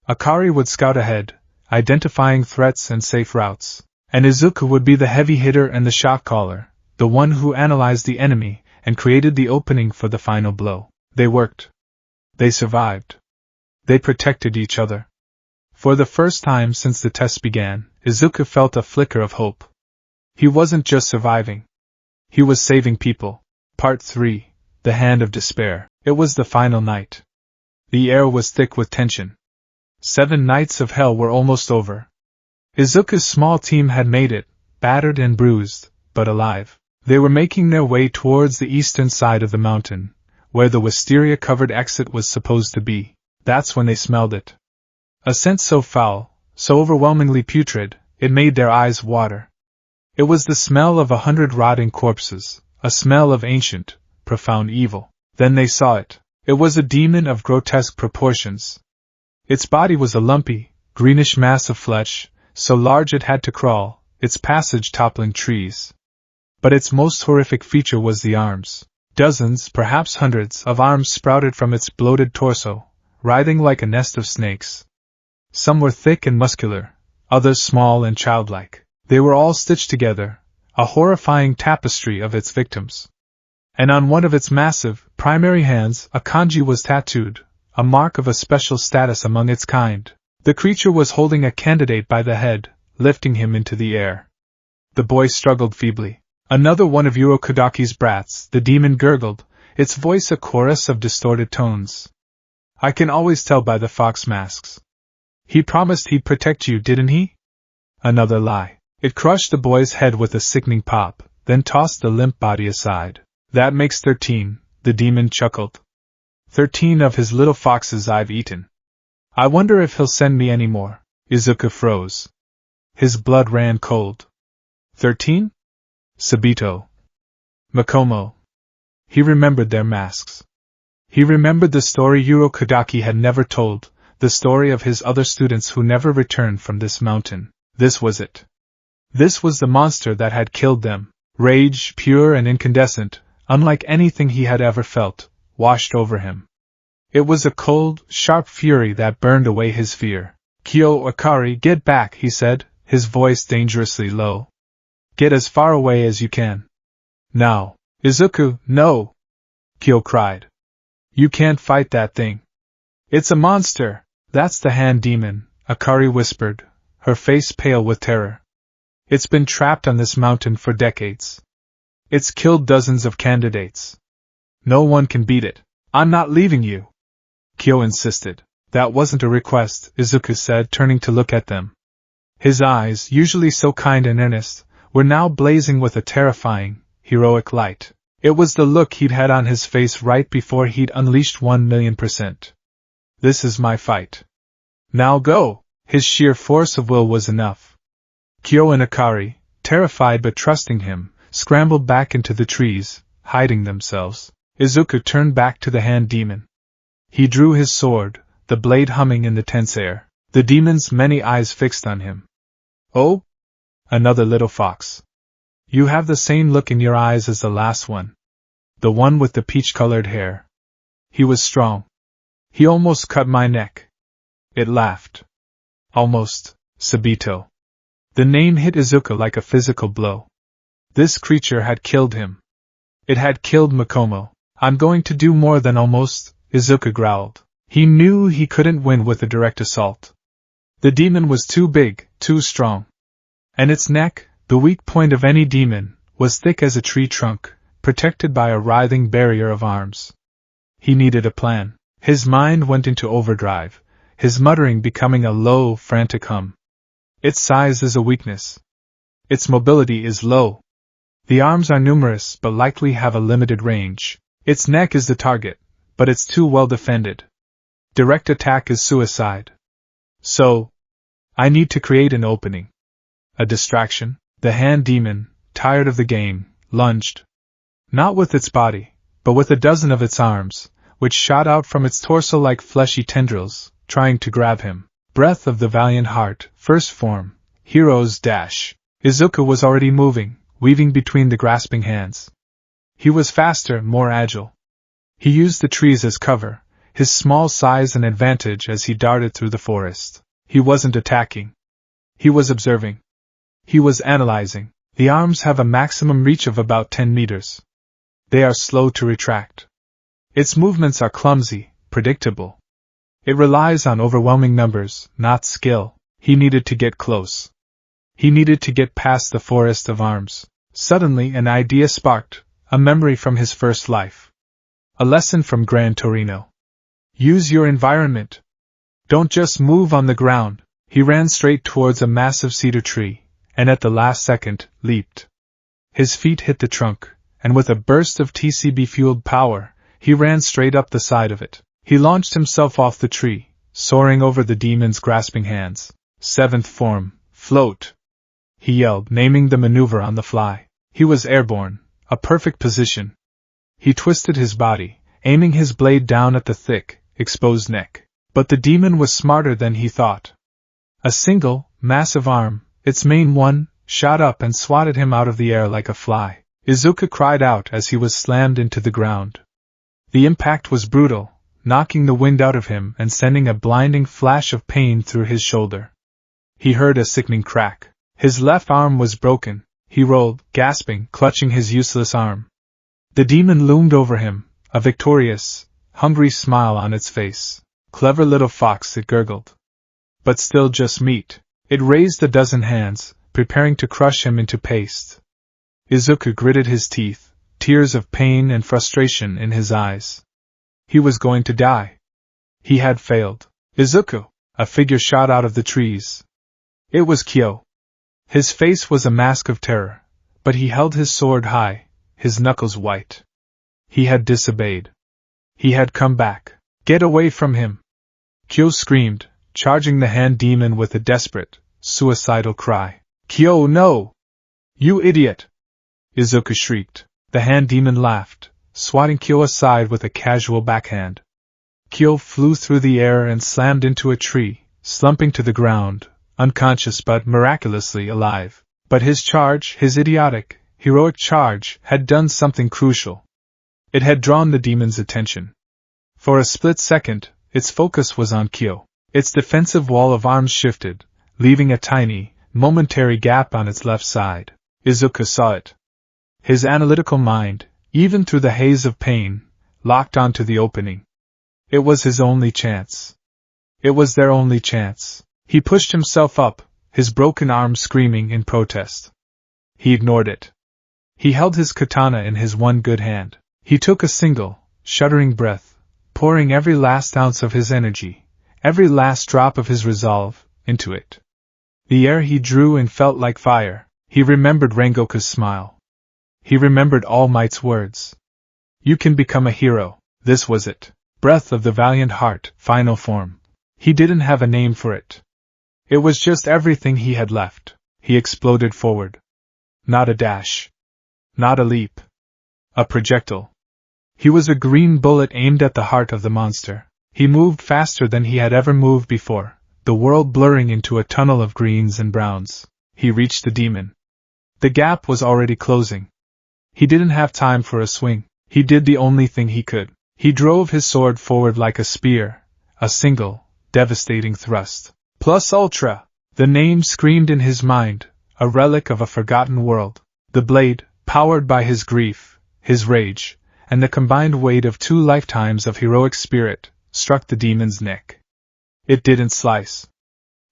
Akari would scout ahead, identifying threats and safe routes. And Izuku would be the heavy hitter and the shot caller, the one who analyzed the enemy and created the opening for the final blow. They worked. They survived. They protected each other. For the first time since the test began, Izuku felt a flicker of hope. He wasn't just surviving. He was saving people. Part 3. The Hand of Despair. It was the final night. The air was thick with tension. 7 nights of hell were almost over. Izuku's small team had made it, battered and bruised, but alive. They were making their way towards the eastern side of the mountain, where the wisteria-covered exit was supposed to be. That's when they smelled it. A scent so foul, so overwhelmingly putrid, it made their eyes water. It was the smell of 100 rotting corpses, a smell of ancient, profound evil. Then they saw it. It was a demon of grotesque proportions. Its body was a lumpy, greenish mass of flesh, so large it had to crawl, its passage toppling trees. But its most horrific feature was the arms. Dozens, perhaps hundreds, of arms sprouted from its bloated torso, writhing like a nest of snakes. Some were thick and muscular, others small and childlike. They were all stitched together, a horrifying tapestry of its victims. And on one of its massive, primary hands, a kanji was tattooed, a mark of a special status among its kind. The creature was holding a candidate by the head, lifting him into the air. The boy struggled feebly. "Another one of Urokodaki's brats," the demon gurgled, its voice a chorus of distorted tones. "I can always tell by the fox masks. He promised he'd protect you, didn't he?" Another lie. It crushed the boy's head with a sickening pop, then tossed the limp body aside. "That makes 13, the demon chuckled. 13 of his little foxes I've eaten. I wonder if he'll send me any more." Izuku froze. His blood ran cold. 13? Sabito. Makomo. He remembered their masks. He remembered the story Urokodaki had never told, the story of his other students who never returned from this mountain. This was it. This was the monster that had killed them. Rage, pure and incandescent, unlike anything he had ever felt, washed over him. It was a cold, sharp fury that burned away his fear. "Kyo, Akari, get back," he said, his voice dangerously low. Get as far away as you can. Now. Izuku, no! Kyo cried. You can't fight that thing. It's a monster. That's the hand demon, Akari whispered, her face pale with terror. It's been trapped on this mountain for decades. It's killed dozens of candidates. No one can beat it. I'm not leaving you. Kyo insisted. That wasn't a request, Izuku said, turning to look at them. His eyes, usually so kind and earnest, were now blazing with a terrifying, heroic light. It was the look he'd had on his face right before he'd unleashed 1,000,000%. This is my fight. Now go! His sheer force of will was enough. Kyo and Akari, terrified but trusting him, scrambled back into the trees, hiding themselves. Izuku turned back to the hand demon. He drew his sword, the blade humming in the tense air, the demon's many eyes fixed on him. Oh? Another little fox. You have the same look in your eyes as the last one. The one with the peach-colored hair. He was strong. He almost cut my neck. It laughed. Almost, Sabito. The name hit Izuku like a physical blow. This creature had killed him. It had killed Makomo. I'm going to do more than almost, Izuku growled. He knew he couldn't win with a direct assault. The demon was too big, too strong. And its neck, the weak point of any demon, was thick as a tree trunk, protected by a writhing barrier of arms. He needed a plan. His mind went into overdrive, his muttering becoming a low, frantic hum. Its size is a weakness. Its mobility is low. The arms are numerous but likely have a limited range. Its neck is the target, but it's too well defended. Direct attack is suicide. So, I need to create an opening. A distraction. The hand demon, tired of the game, lunged. Not with its body, but with a dozen of its arms, which shot out from its torso like fleshy tendrils, trying to grab him. Breath of the valiant heart, first form, hero's dash. Izuku was already moving, weaving between the grasping hands. He was faster, more agile. He used the trees as cover, his small size an advantage as he darted through the forest. He wasn't attacking. He was observing. He was analyzing. The arms have a maximum reach of about 10 meters. They are slow to retract. Its movements are clumsy, predictable. It relies on overwhelming numbers, not skill. He needed to get close. He needed to get past the forest of arms. Suddenly an idea sparked, a memory from his first life. A lesson from Gran Torino. Use your environment. Don't just move on the ground. He ran straight towards a massive cedar tree, and at the last second, leaped. His feet hit the trunk, and with a burst of TCB-fueled power, he ran straight up the side of it. He launched himself off the tree, soaring over the demon's grasping hands. Seventh form, float. He yelled, naming the maneuver on the fly. He was airborne, a perfect position. He twisted his body, aiming his blade down at the thick, exposed neck. But the demon was smarter than he thought. A single, massive arm, its main one, shot up and swatted him out of the air like a fly. Izuku cried out as he was slammed into the ground. The impact was brutal, knocking the wind out of him and sending a blinding flash of pain through his shoulder. He heard a sickening crack. His left arm was broken. He rolled, gasping, clutching his useless arm. The demon loomed over him, a victorious, hungry smile on its face. Clever little fox, it gurgled. But still just meat. It raised a dozen hands, preparing to crush him into paste. Izuku gritted his teeth, tears of pain and frustration in his eyes. He was going to die. He had failed. Izuku! A figure shot out of the trees. It was Kyo. His face was a mask of terror, but he held his sword high, his knuckles white. He had disobeyed. He had come back. Get away from him! Kyo screamed, charging the hand demon with a desperate, suicidal cry. Kyo, no! You idiot! Izuku shrieked. The hand demon laughed, swatting Kyo aside with a casual backhand. Kyo flew through the air and slammed into a tree, slumping to the ground, unconscious but miraculously alive. But his charge, his idiotic, heroic charge, had done something crucial. It had drawn the demon's attention. For a split second, its focus was on Kyo. Its defensive wall of arms shifted, leaving a tiny, momentary gap on its left side. Izuku saw it. His analytical mind, even through the haze of pain, locked onto the opening. It was his only chance. It was their only chance. He pushed himself up, his broken arm screaming in protest. He ignored it. He held his katana in his one good hand. He took a single, shuddering breath, pouring every last ounce of his energy, every last drop of his resolve, into it. The air he drew in felt like fire. He remembered Rengoku's smile. He remembered All Might's words. You can become a hero. This was it. Breath of the valiant heart, final form. He didn't have a name for it. It was just everything he had left. He exploded forward. Not a dash. Not a leap. A projectile. He was a green bullet aimed at the heart of the monster. He moved faster than he had ever moved before, the world blurring into a tunnel of greens and browns. He reached the demon. The gap was already closing. He didn't have time for a swing. He did the only thing he could. He drove his sword forward like a spear, a single, devastating thrust. Plus Ultra! The name screamed in his mind, a relic of a forgotten world. The blade, powered by his grief, his rage, and the combined weight of 2 lifetimes of heroic spirit, struck the demon's neck. It didn't slice.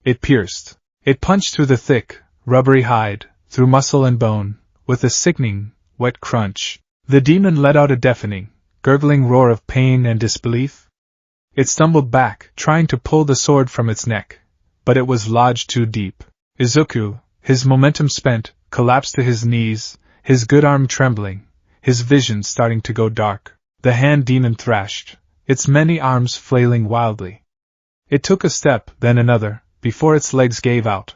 It pierced. It punched through the thick, rubbery hide, through muscle and bone, with a sickening, wet crunch. The demon let out a deafening, gurgling roar of pain and disbelief. It stumbled back, trying to pull the sword from its neck, but it was lodged too deep. Izuku, his momentum spent, collapsed to his knees, his good arm trembling, his vision starting to go dark. The hand demon thrashed, its many arms flailing wildly. It took a step, then another, before its legs gave out.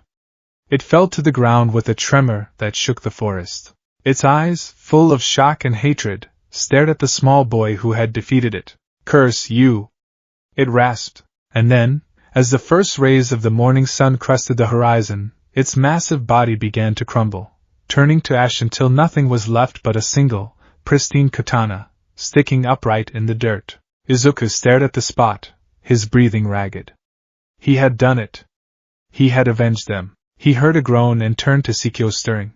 It fell to the ground with a tremor that shook the forest. Its eyes, full of shock and hatred, stared at the small boy who had defeated it. Curse you! It rasped, and then, as the first rays of the morning sun crested the horizon, its massive body began to crumble, turning to ash until nothing was left but a single, pristine katana, sticking upright in the dirt. Izuku stared at the spot, his breathing ragged. He had done it. He had avenged them. He heard a groan and turned to see Kyo stirring.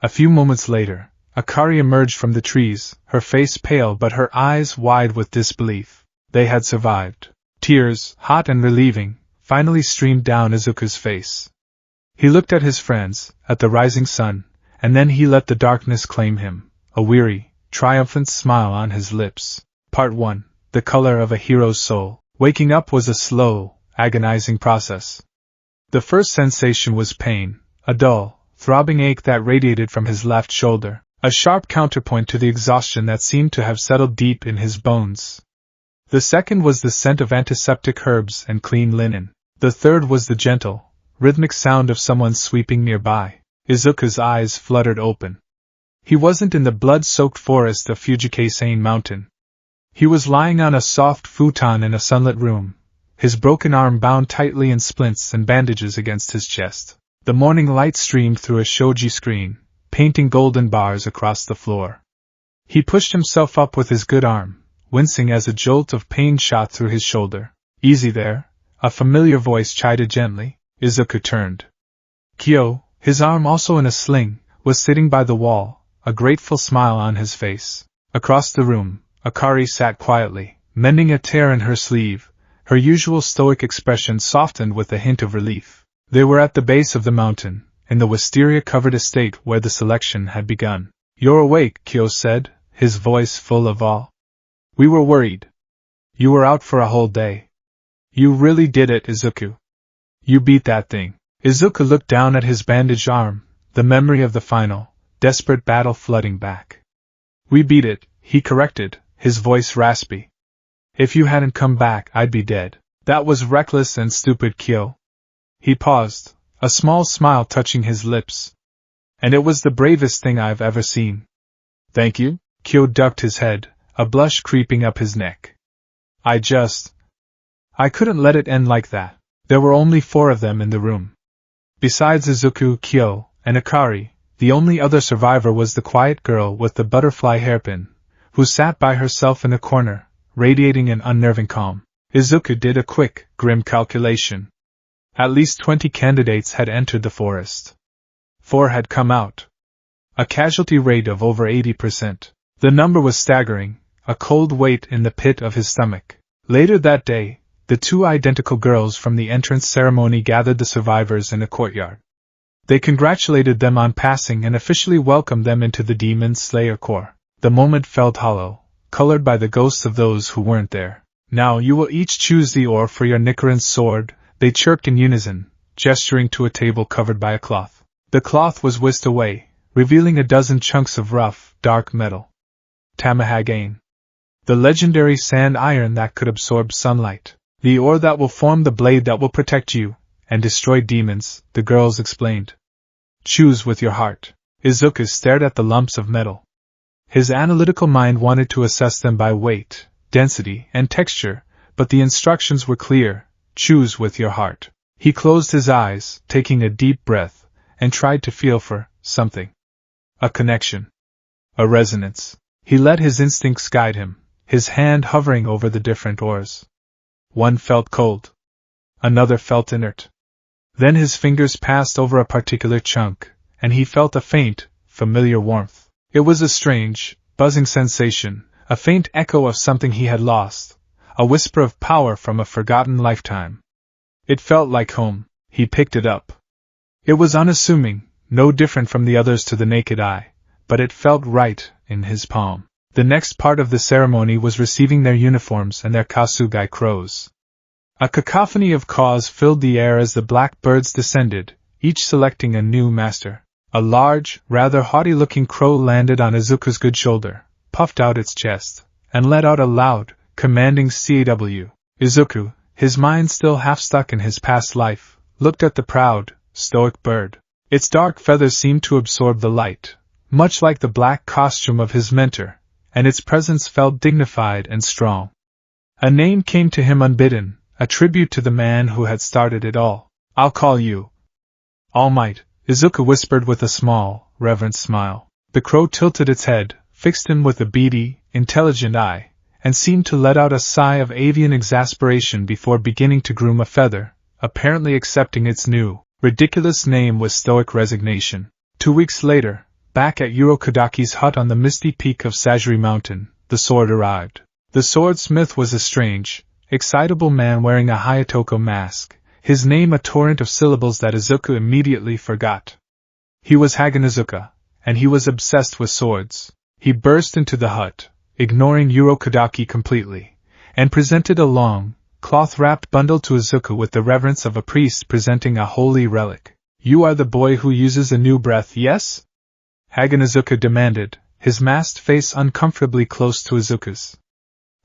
A few moments later, Akari emerged from the trees, her face pale but her eyes wide with disbelief. They had survived. Tears, hot and relieving, finally streamed down Izuku's face. He looked at his friends, at the rising sun, and then he let the darkness claim him, a weary, triumphant smile on his lips. Part 1. The color of a hero's soul. Waking up was a slow, agonizing process. The first sensation was pain, a dull, throbbing ache that radiated from his left shoulder, a sharp counterpoint to the exhaustion that seemed to have settled deep in his bones. The second was the scent of antiseptic herbs and clean linen. The third was the gentle, rhythmic sound of someone sweeping nearby. Izuku's eyes fluttered open. He wasn't in the blood-soaked forest of Fujikasane Mountain. He was lying on a soft futon in a sunlit room, his broken arm bound tightly in splints and bandages against his chest. The morning light streamed through a shoji screen, painting golden bars across the floor. He pushed himself up with his good arm, wincing as a jolt of pain shot through his shoulder. Easy there, a familiar voice chided gently. Izuku turned. Kyo, his arm also in a sling, was sitting by the wall, a grateful smile on his face. Across the room, Akari sat quietly, mending a tear in her sleeve, her usual stoic expression softened with a hint of relief. They were at the base of the mountain, in the wisteria-covered estate where the selection had begun. You're awake, Kyo said, his voice full of awe. We were worried. You were out for a whole day. You really did it, Izuku. You beat that thing. Izuku looked down at his bandaged arm, the memory of the final, desperate battle flooding back. We beat it, he corrected, his voice raspy. If you hadn't come back, I'd be dead. That was reckless and stupid, Kyo. He paused, a small smile touching his lips. And it was the bravest thing I've ever seen. Thank you? Kyo ducked his head, a blush creeping up his neck. I couldn't let it end like that. There were only 4 of them in the room. Besides Izuku, Kyo, and Akari, the only other survivor was the quiet girl with the butterfly hairpin, who sat by herself in a corner, radiating an unnerving calm. Izuku did a quick, grim calculation. At least 20 candidates had entered the forest. 4 had come out. a casualty rate of over 80%. The number was staggering, a cold weight in the pit of his stomach. Later that day, the two identical girls from the entrance ceremony gathered the survivors in a courtyard. They congratulated them on passing and officially welcomed them into the Demon Slayer Corps. The moment felt hollow, colored by the ghosts of those who weren't there. Now you will each choose the ore for your Nicaran sword, they chirped in unison, gesturing to a table covered by a cloth. The cloth was whisked away, revealing a dozen chunks of rough, dark metal. Tamahagain. The legendary sand iron that could absorb sunlight. The ore that will form the blade that will protect you and destroy demons, the girls explained. Choose with your heart. Izuku stared at the lumps of metal. His analytical mind wanted to assess them by weight, density, and texture, but the instructions were clear: choose with your heart. He closed his eyes, taking a deep breath, and tried to feel for something. A connection. A resonance. He let his instincts guide him, his hand hovering over the different ores. One felt cold. Another felt inert. Then his fingers passed over a particular chunk, and he felt a faint, familiar warmth. It was a strange, buzzing sensation, a faint echo of something he had lost, a whisper of power from a forgotten lifetime. It felt like home. He picked it up. It was unassuming, no different from the others to the naked eye, but it felt right in his palm. The next part of the ceremony was receiving their uniforms and their kasugai crows. A cacophony of caws filled the air as the black birds descended, each selecting a new master. A large, rather haughty-looking crow landed on Izuku's good shoulder, puffed out its chest, and let out a loud, commanding caw. Izuku, his mind still half stuck in his past life, looked at the proud, stoic bird. Its dark feathers seemed to absorb the light, much like the black costume of his mentor, and its presence felt dignified and strong. A name came to him unbidden, a tribute to the man who had started it all. I'll call you All Might, Izuku whispered with a small, reverent smile. The crow tilted its head, fixed him with a beady, intelligent eye, and seemed to let out a sigh of avian exasperation before beginning to groom a feather, apparently accepting its new, ridiculous name with stoic resignation. 2 weeks later, back at Urokadaki's hut on the misty peak of Sajiri Mountain, the sword arrived. The swordsmith was a strange, excitable man wearing a Hayatoko mask, his name a torrent of syllables that Izuku immediately forgot. He was Haganazuka, and he was obsessed with swords. He burst into the hut, ignoring Urokadaki completely, and presented a long, cloth-wrapped bundle to Izuku with the reverence of a priest presenting a holy relic. You are the boy who uses a new breath, yes? Haganazuka demanded, his masked face uncomfortably close to Izuku's.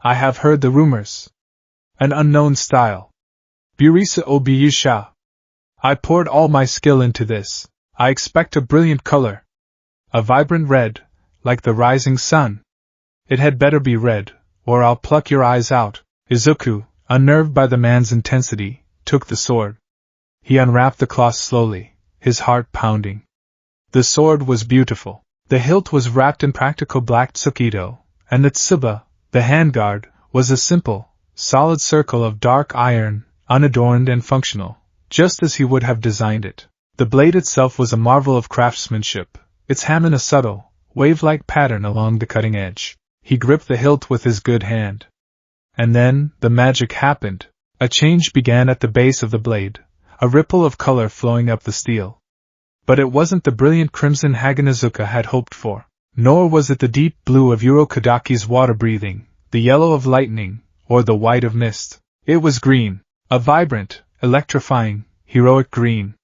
I have heard the rumors. An unknown style. Burisa Obiyusha. I poured all my skill into this. I expect a brilliant color. A vibrant red, like the rising sun. It had better be red, or I'll pluck your eyes out. Izuku, unnerved by the man's intensity, took the sword. He unwrapped the cloth slowly, his heart pounding. The sword was beautiful. The hilt was wrapped in practical black tsukido, and the tsuba, the handguard, was a simple, solid circle of dark iron, unadorned and functional, just as he would have designed it. The blade itself was a marvel of craftsmanship, its hammer a subtle, wave-like pattern along the cutting edge. He gripped the hilt with his good hand. And then, the magic happened. A change began at the base of the blade, a ripple of color flowing up the steel. But it wasn't the brilliant crimson Haganazuka had hoped for, nor was it the deep blue of Urokadaki's water-breathing, the yellow of lightning, or the white of mist. It was green, a vibrant, electrifying, heroic green.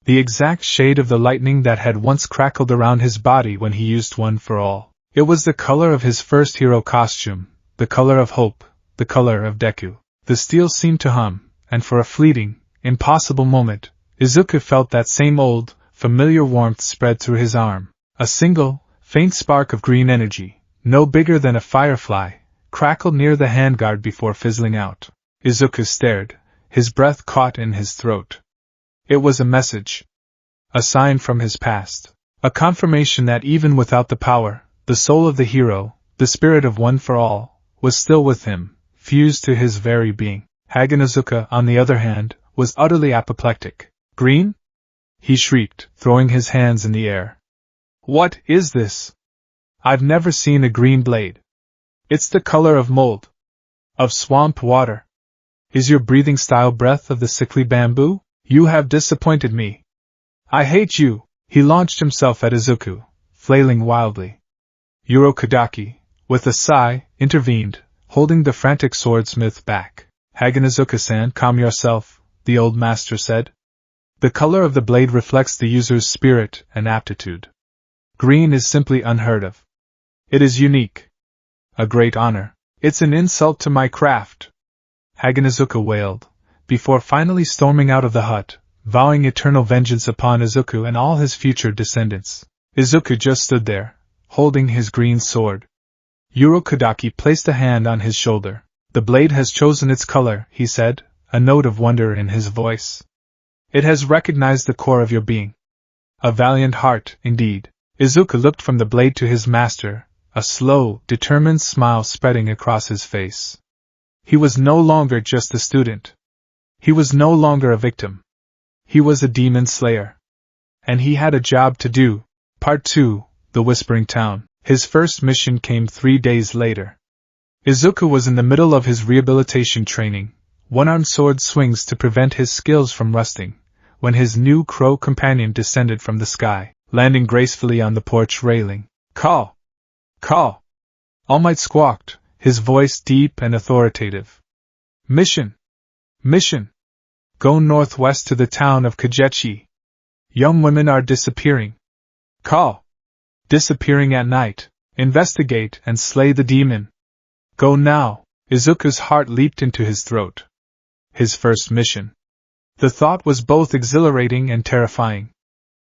The exact shade of the lightning that had once crackled around his body when he used One for All. It was the color of his first hero costume, the color of hope, the color of Deku. The steel seemed to hum, and for a fleeting, impossible moment, Izuku felt that same old, familiar warmth spread through his arm. A single, faint spark of green energy, no bigger than a firefly, crackled near the handguard before fizzling out. Izuku stared, his breath caught in his throat. It was a message. A sign from his past. A confirmation that even without the power, the soul of the hero, the spirit of One for All, was still with him, fused to his very being. Haganazuka, on the other hand, was utterly apoplectic. Green? He shrieked, throwing his hands in the air. What is this? I've never seen a green blade. It's the color of mold. Of swamp water. Is your breathing style breath of the sickly bamboo? You have disappointed me. I hate you! He launched himself at Izuku, flailing wildly. Urokodaki, with a sigh, intervened, holding the frantic swordsmith back. Haganazuka-san, calm yourself, the old master said. The color of the blade reflects the user's spirit and aptitude. Green is simply unheard of. It is unique. A great honor. It's an insult to my craft. Haganazuka wailed, before finally storming out of the hut, vowing eternal vengeance upon Izuku and all his future descendants. Izuku just stood there, holding his green sword. Urokodaki placed a hand on his shoulder. The blade has chosen its color, he said, a note of wonder in his voice. It has recognized the core of your being. A valiant heart, indeed. Izuku looked from the blade to his master, a slow, determined smile spreading across his face. He was no longer just a student. He was no longer a victim. He was a demon slayer. And he had a job to do. Part 2, The Whispering Town. His first mission came 3 days later. Izuku was in the middle of his rehabilitation training, one-armed sword swings to prevent his skills from rusting, when his new crow companion descended from the sky, landing gracefully on the porch railing. Call! Call! All Might squawked, his voice deep and authoritative. Mission! Mission! Go northwest to the town of Kagechi. Young women are disappearing. Call! Disappearing at night. Investigate and slay the demon. Go now! Izuku's heart leaped into his throat. His first mission. The thought was both exhilarating and terrifying.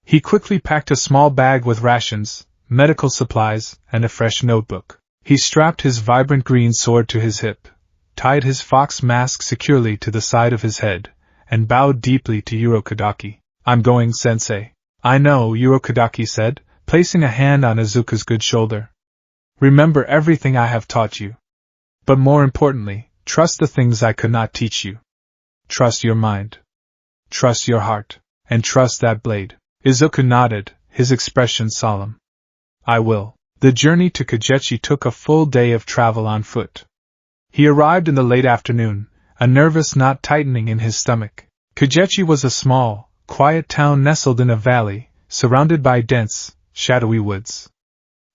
He quickly packed a small bag with rations, medical supplies, and a fresh notebook. He strapped his vibrant green sword to his hip, tied his fox mask securely to the side of his head, and bowed deeply to Urokodaki. I'm going, sensei. I know, Urokodaki said, placing a hand on Izuku's good shoulder. Remember everything I have taught you. But more importantly, trust the things I could not teach you. Trust your mind. Trust your heart. And trust that blade. Izuku nodded, his expression solemn. I will. The journey to Kagechi took a full day of travel on foot. He arrived in the late afternoon, a nervous knot tightening in his stomach. Kagechi was a small, quiet town nestled in a valley, surrounded by dense, shadowy woods.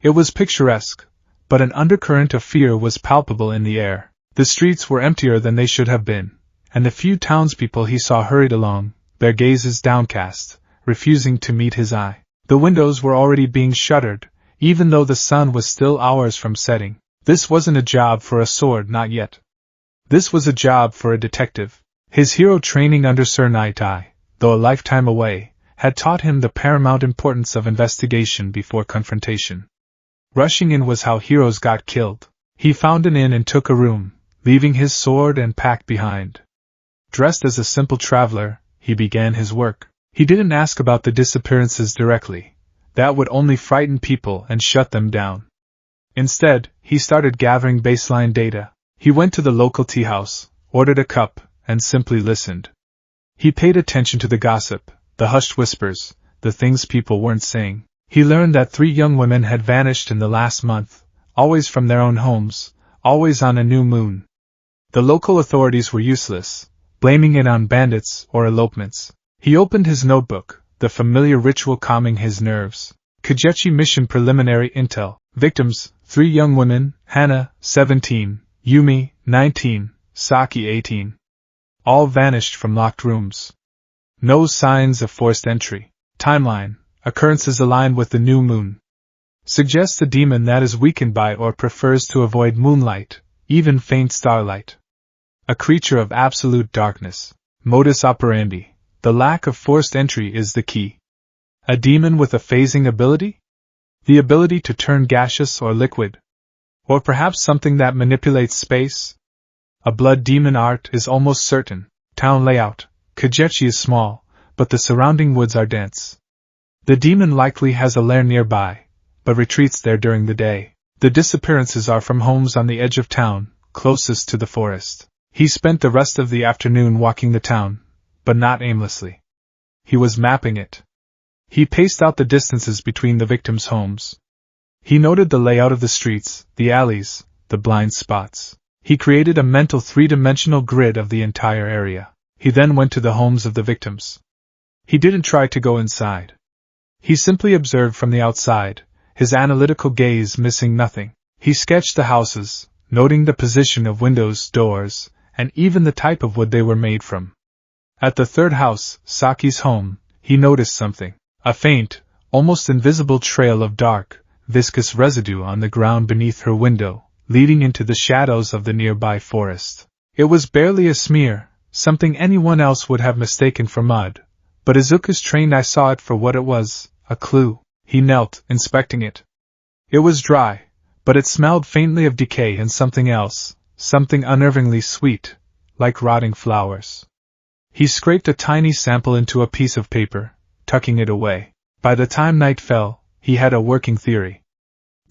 It was picturesque, but an undercurrent of fear was palpable in the air. The streets were emptier than they should have been, and the few townspeople he saw hurried along, their gazes downcast, refusing to meet his eye. The windows were already being shuttered, even though the sun was still hours from setting. This wasn't a job for a sword, not yet. This was a job for a detective. His hero training under Sir Night-Eye, though a lifetime away, had taught him the paramount importance of investigation before confrontation. Rushing in was how heroes got killed. He found an inn and took a room, leaving his sword and pack behind. Dressed as a simple traveler, he began his work. He didn't ask about the disappearances directly. That would only frighten people and shut them down. Instead, he started gathering baseline data. He went to the local tea house, ordered a cup, and simply listened. He paid attention to the gossip, the hushed whispers, the things people weren't saying. He learned that 3 young women had vanished in the last month, always from their own homes, always on a new moon. The local authorities were useless, blaming it on bandits or elopements. He opened his notebook, the familiar ritual calming his nerves. Kagechi Mission Preliminary Intel. Victims, 3 young women, Hana, 17, Yumi, 19, Saki, 18. All vanished from locked rooms. No signs of forced entry. Timeline. Occurrences aligned with the new moon. Suggests a demon that is weakened by or prefers to avoid moonlight, even faint starlight. A creature of absolute darkness. Modus operandi. The lack of forced entry is the key. A demon with a phasing ability? The ability to turn gaseous or liquid? Or perhaps something that manipulates space? A blood demon art is almost certain. Town layout. Kagechi is small, but the surrounding woods are dense. The demon likely has a lair nearby, but retreats there during the day. The disappearances are from homes on the edge of town, closest to the forest. He spent the rest of the afternoon walking the town, but not aimlessly. He was mapping it. He paced out the distances between the victims' homes. He noted the layout of the streets, the alleys, the blind spots. He created a mental three-dimensional grid of the entire area. He then went to the homes of the victims. He didn't try to go inside. He simply observed from the outside, his analytical gaze missing nothing. He sketched the houses, noting the position of windows, doors, and even the type of wood they were made from. At the third house, Saki's home, he noticed something. A faint, almost invisible trail of dark, viscous residue on the ground beneath her window, leading into the shadows of the nearby forest. It was barely a smear, something anyone else would have mistaken for mud, but Izuku's trained eye saw it for what it was, a clue. He knelt, inspecting it. It was dry, but it smelled faintly of decay and something else, something unnervingly sweet, like rotting flowers. He scraped a tiny sample into a piece of paper, tucking it away. By the time night fell, he had a working theory.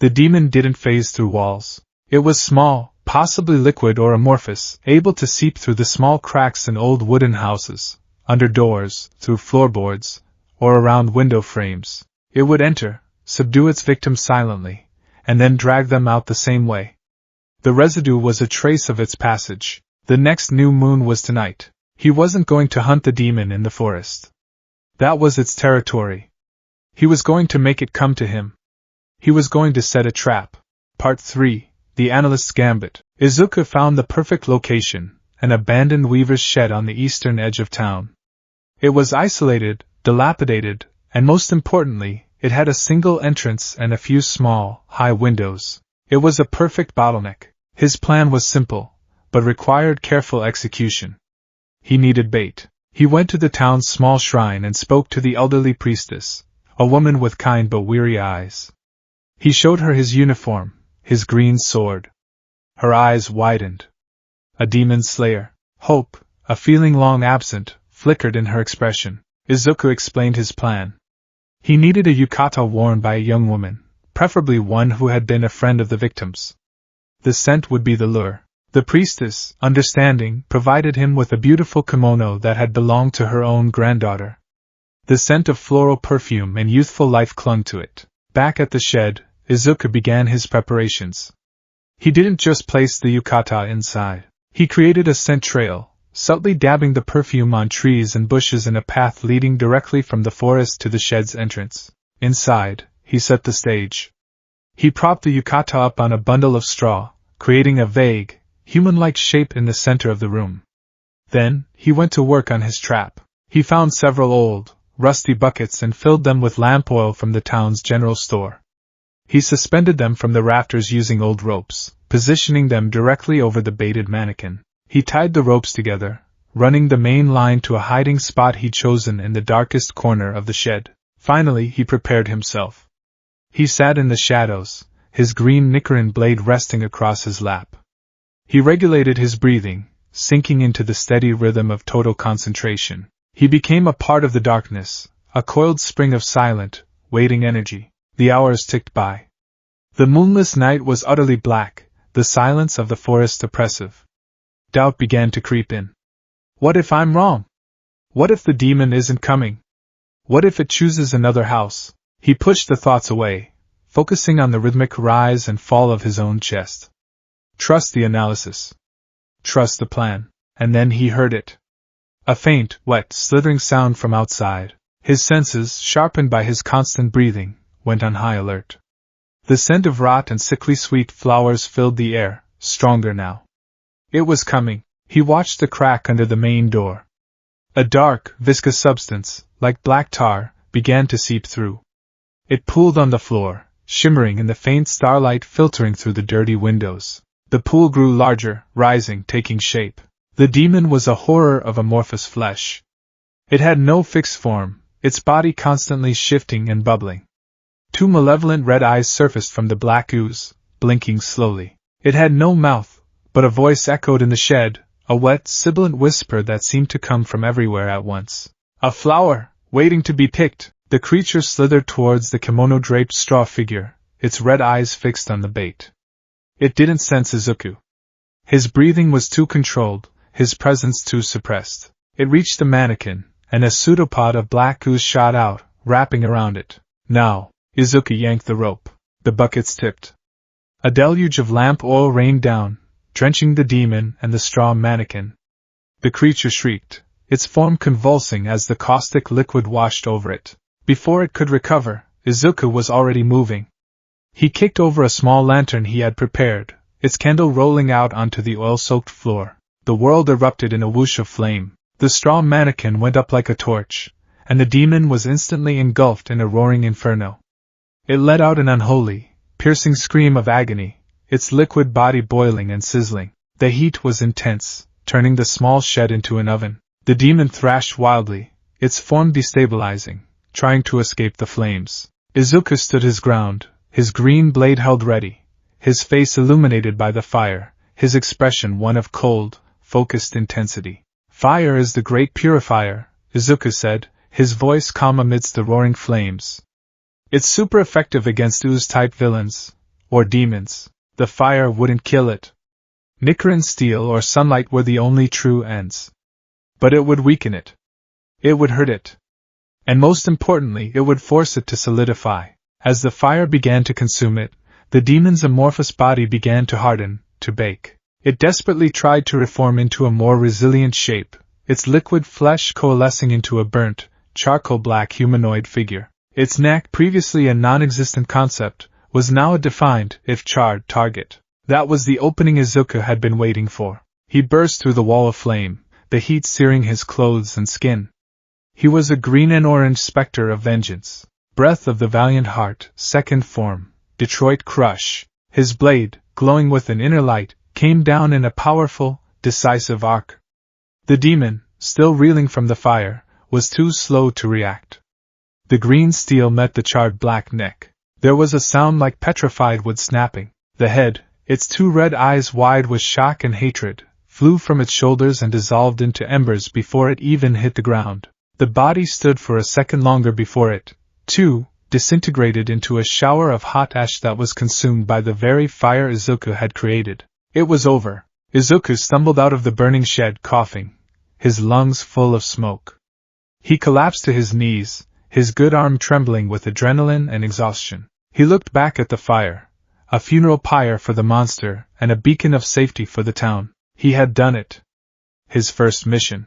The demon didn't phase through walls. It was small, possibly liquid or amorphous, able to seep through the small cracks in old wooden houses, under doors, through floorboards, or around window frames. It would enter, subdue its victims silently, and then drag them out the same way. The residue was a trace of its passage. The next new moon was tonight. He wasn't going to hunt the demon in the forest. That was its territory. He was going to make it come to him. He was going to set a trap. Part 3. The Analyst's Gambit. Izuku found the perfect location, an abandoned weaver's shed on the eastern edge of town. It was isolated, dilapidated, and most importantly, it had a single entrance and a few small, high windows. It was a perfect bottleneck. His plan was simple, but required careful execution. He needed bait. He went to the town's small shrine and spoke to the elderly priestess, a woman with kind but weary eyes. He showed her his uniform, his green sword. Her eyes widened. A demon slayer. Hope, a feeling long absent, flickered in her expression. Izuku explained his plan. He needed a yukata worn by a young woman, preferably one who had been a friend of the victims. The scent would be the lure. The priestess, understanding, provided him with a beautiful kimono that had belonged to her own granddaughter. The scent of floral perfume and youthful life clung to it. Back at the shed, Izuku began his preparations. He didn't just place the yukata inside. He created a scent trail, subtly dabbing the perfume on trees and bushes in a path leading directly from the forest to the shed's entrance. Inside, he set the stage. He propped the yukata up on a bundle of straw, creating a vague, human-like shape in the center of the room. Then, he went to work on his trap. He found several old, rusty buckets and filled them with lamp oil from the town's general store. He suspended them from the rafters using old ropes, positioning them directly over the baited mannequin. He tied the ropes together, running the main line to a hiding spot he'd chosen in the darkest corner of the shed. Finally, he prepared himself. He sat in the shadows, his green Nichiren blade resting across his lap. He regulated his breathing, sinking into the steady rhythm of total concentration. He became a part of the darkness, a coiled spring of silent, waiting energy. The hours ticked by. The moonless night was utterly black, the silence of the forest oppressive. Doubt began to creep in. What if I'm wrong? What if the demon isn't coming? What if it chooses another house? He pushed the thoughts away, focusing on the rhythmic rise and fall of his own chest. Trust the analysis. Trust the plan. And then he heard it. A faint, wet, slithering sound from outside. His senses, sharpened by his constant breathing, went on high alert. The scent of rot and sickly sweet flowers filled the air, stronger now. It was coming. He watched the crack under the main door. A dark, viscous substance, like black tar, began to seep through. It pooled on the floor, shimmering in the faint starlight filtering through the dirty windows. The pool grew larger, rising, taking shape. The demon was a horror of amorphous flesh. It had no fixed form, its body constantly shifting and bubbling. Two malevolent red eyes surfaced from the black ooze, blinking slowly. It had no mouth, but a voice echoed in the shed, a wet, sibilant whisper that seemed to come from everywhere at once. A flower, waiting to be picked. The creature slithered towards the kimono-draped straw figure, its red eyes fixed on the bait. It didn't sense Izuku. His breathing was too controlled, his presence too suppressed. It reached the mannequin, and a pseudopod of black ooze shot out, wrapping around it. Now, Izuku yanked the rope. The buckets tipped. A deluge of lamp oil rained down, drenching the demon and the straw mannequin. The creature shrieked, its form convulsing as the caustic liquid washed over it. Before it could recover, Izuku was already moving. He kicked over a small lantern he had prepared, its candle rolling out onto the oil-soaked floor. The world erupted in a whoosh of flame. The straw mannequin went up like a torch, and the demon was instantly engulfed in a roaring inferno. It let out an unholy, piercing scream of agony, its liquid body boiling and sizzling. The heat was intense, turning the small shed into an oven. The demon thrashed wildly, its form destabilizing, trying to escape the flames. Izuku stood his ground, his green blade held ready, his face illuminated by the fire, his expression one of cold, focused intensity. "Fire is the great purifier," Izuku said, his voice calm amidst the roaring flames. "It's super effective against ooze-type villains, or demons. The fire wouldn't kill it. Nickerin steel or sunlight were the only true ends. But it would weaken it. It would hurt it. And most importantly, it would force it to solidify. As the fire began to consume it, the demon's amorphous body began to harden, to bake. It desperately tried to reform into a more resilient shape, its liquid flesh coalescing into a burnt, charcoal-black humanoid figure. Its neck, previously a non-existent concept, was now a defined, if charred, target. That was the opening Izuku had been waiting for. He burst through the wall of flame, the heat searing his clothes and skin. He was a green and orange specter of vengeance. Breath of the valiant heart, second form, Detroit Crush. His blade, glowing with an inner light, came down in a powerful, decisive arc. The demon, still reeling from the fire, was too slow to react. The green steel met the charred black neck. There was a sound like petrified wood snapping. The head, its two red eyes wide with shock and hatred, flew from its shoulders and dissolved into embers before it even hit the ground. The body stood for a second longer before it, too, disintegrated into a shower of hot ash that was consumed by the very fire Izuku had created. It was over. Izuku stumbled out of the burning shed coughing, his lungs full of smoke. He collapsed to his knees, his good arm trembling with adrenaline and exhaustion. He looked back at the fire, a funeral pyre for the monster and a beacon of safety for the town. He had done it. His first mission.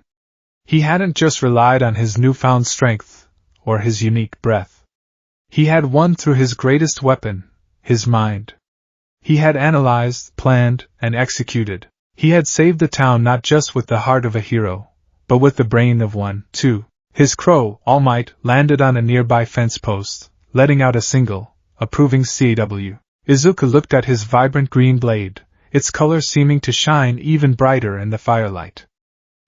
He hadn't just relied on his newfound strength, or his unique breath. He had won through his greatest weapon, his mind. He had analyzed, planned, and executed. He had saved the town not just with the heart of a hero, but with the brain of one, too. His crow, All Might, landed on a nearby fence post, letting out a single, approving CW. Izuku looked at his vibrant green blade, its color seeming to shine even brighter in the firelight.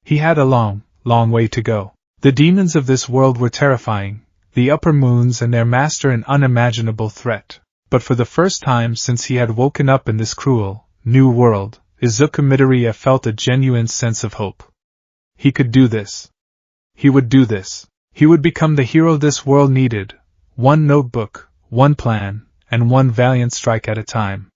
He had a long way to go. The demons of this world were terrifying, the upper moons and their master an unimaginable threat. But for the first time since he had woken up in this cruel, new world, Izuku Midoriya felt a genuine sense of hope. He could do this. He would do this. He would become the hero this world needed, one notebook, one plan, and one valiant strike at a time.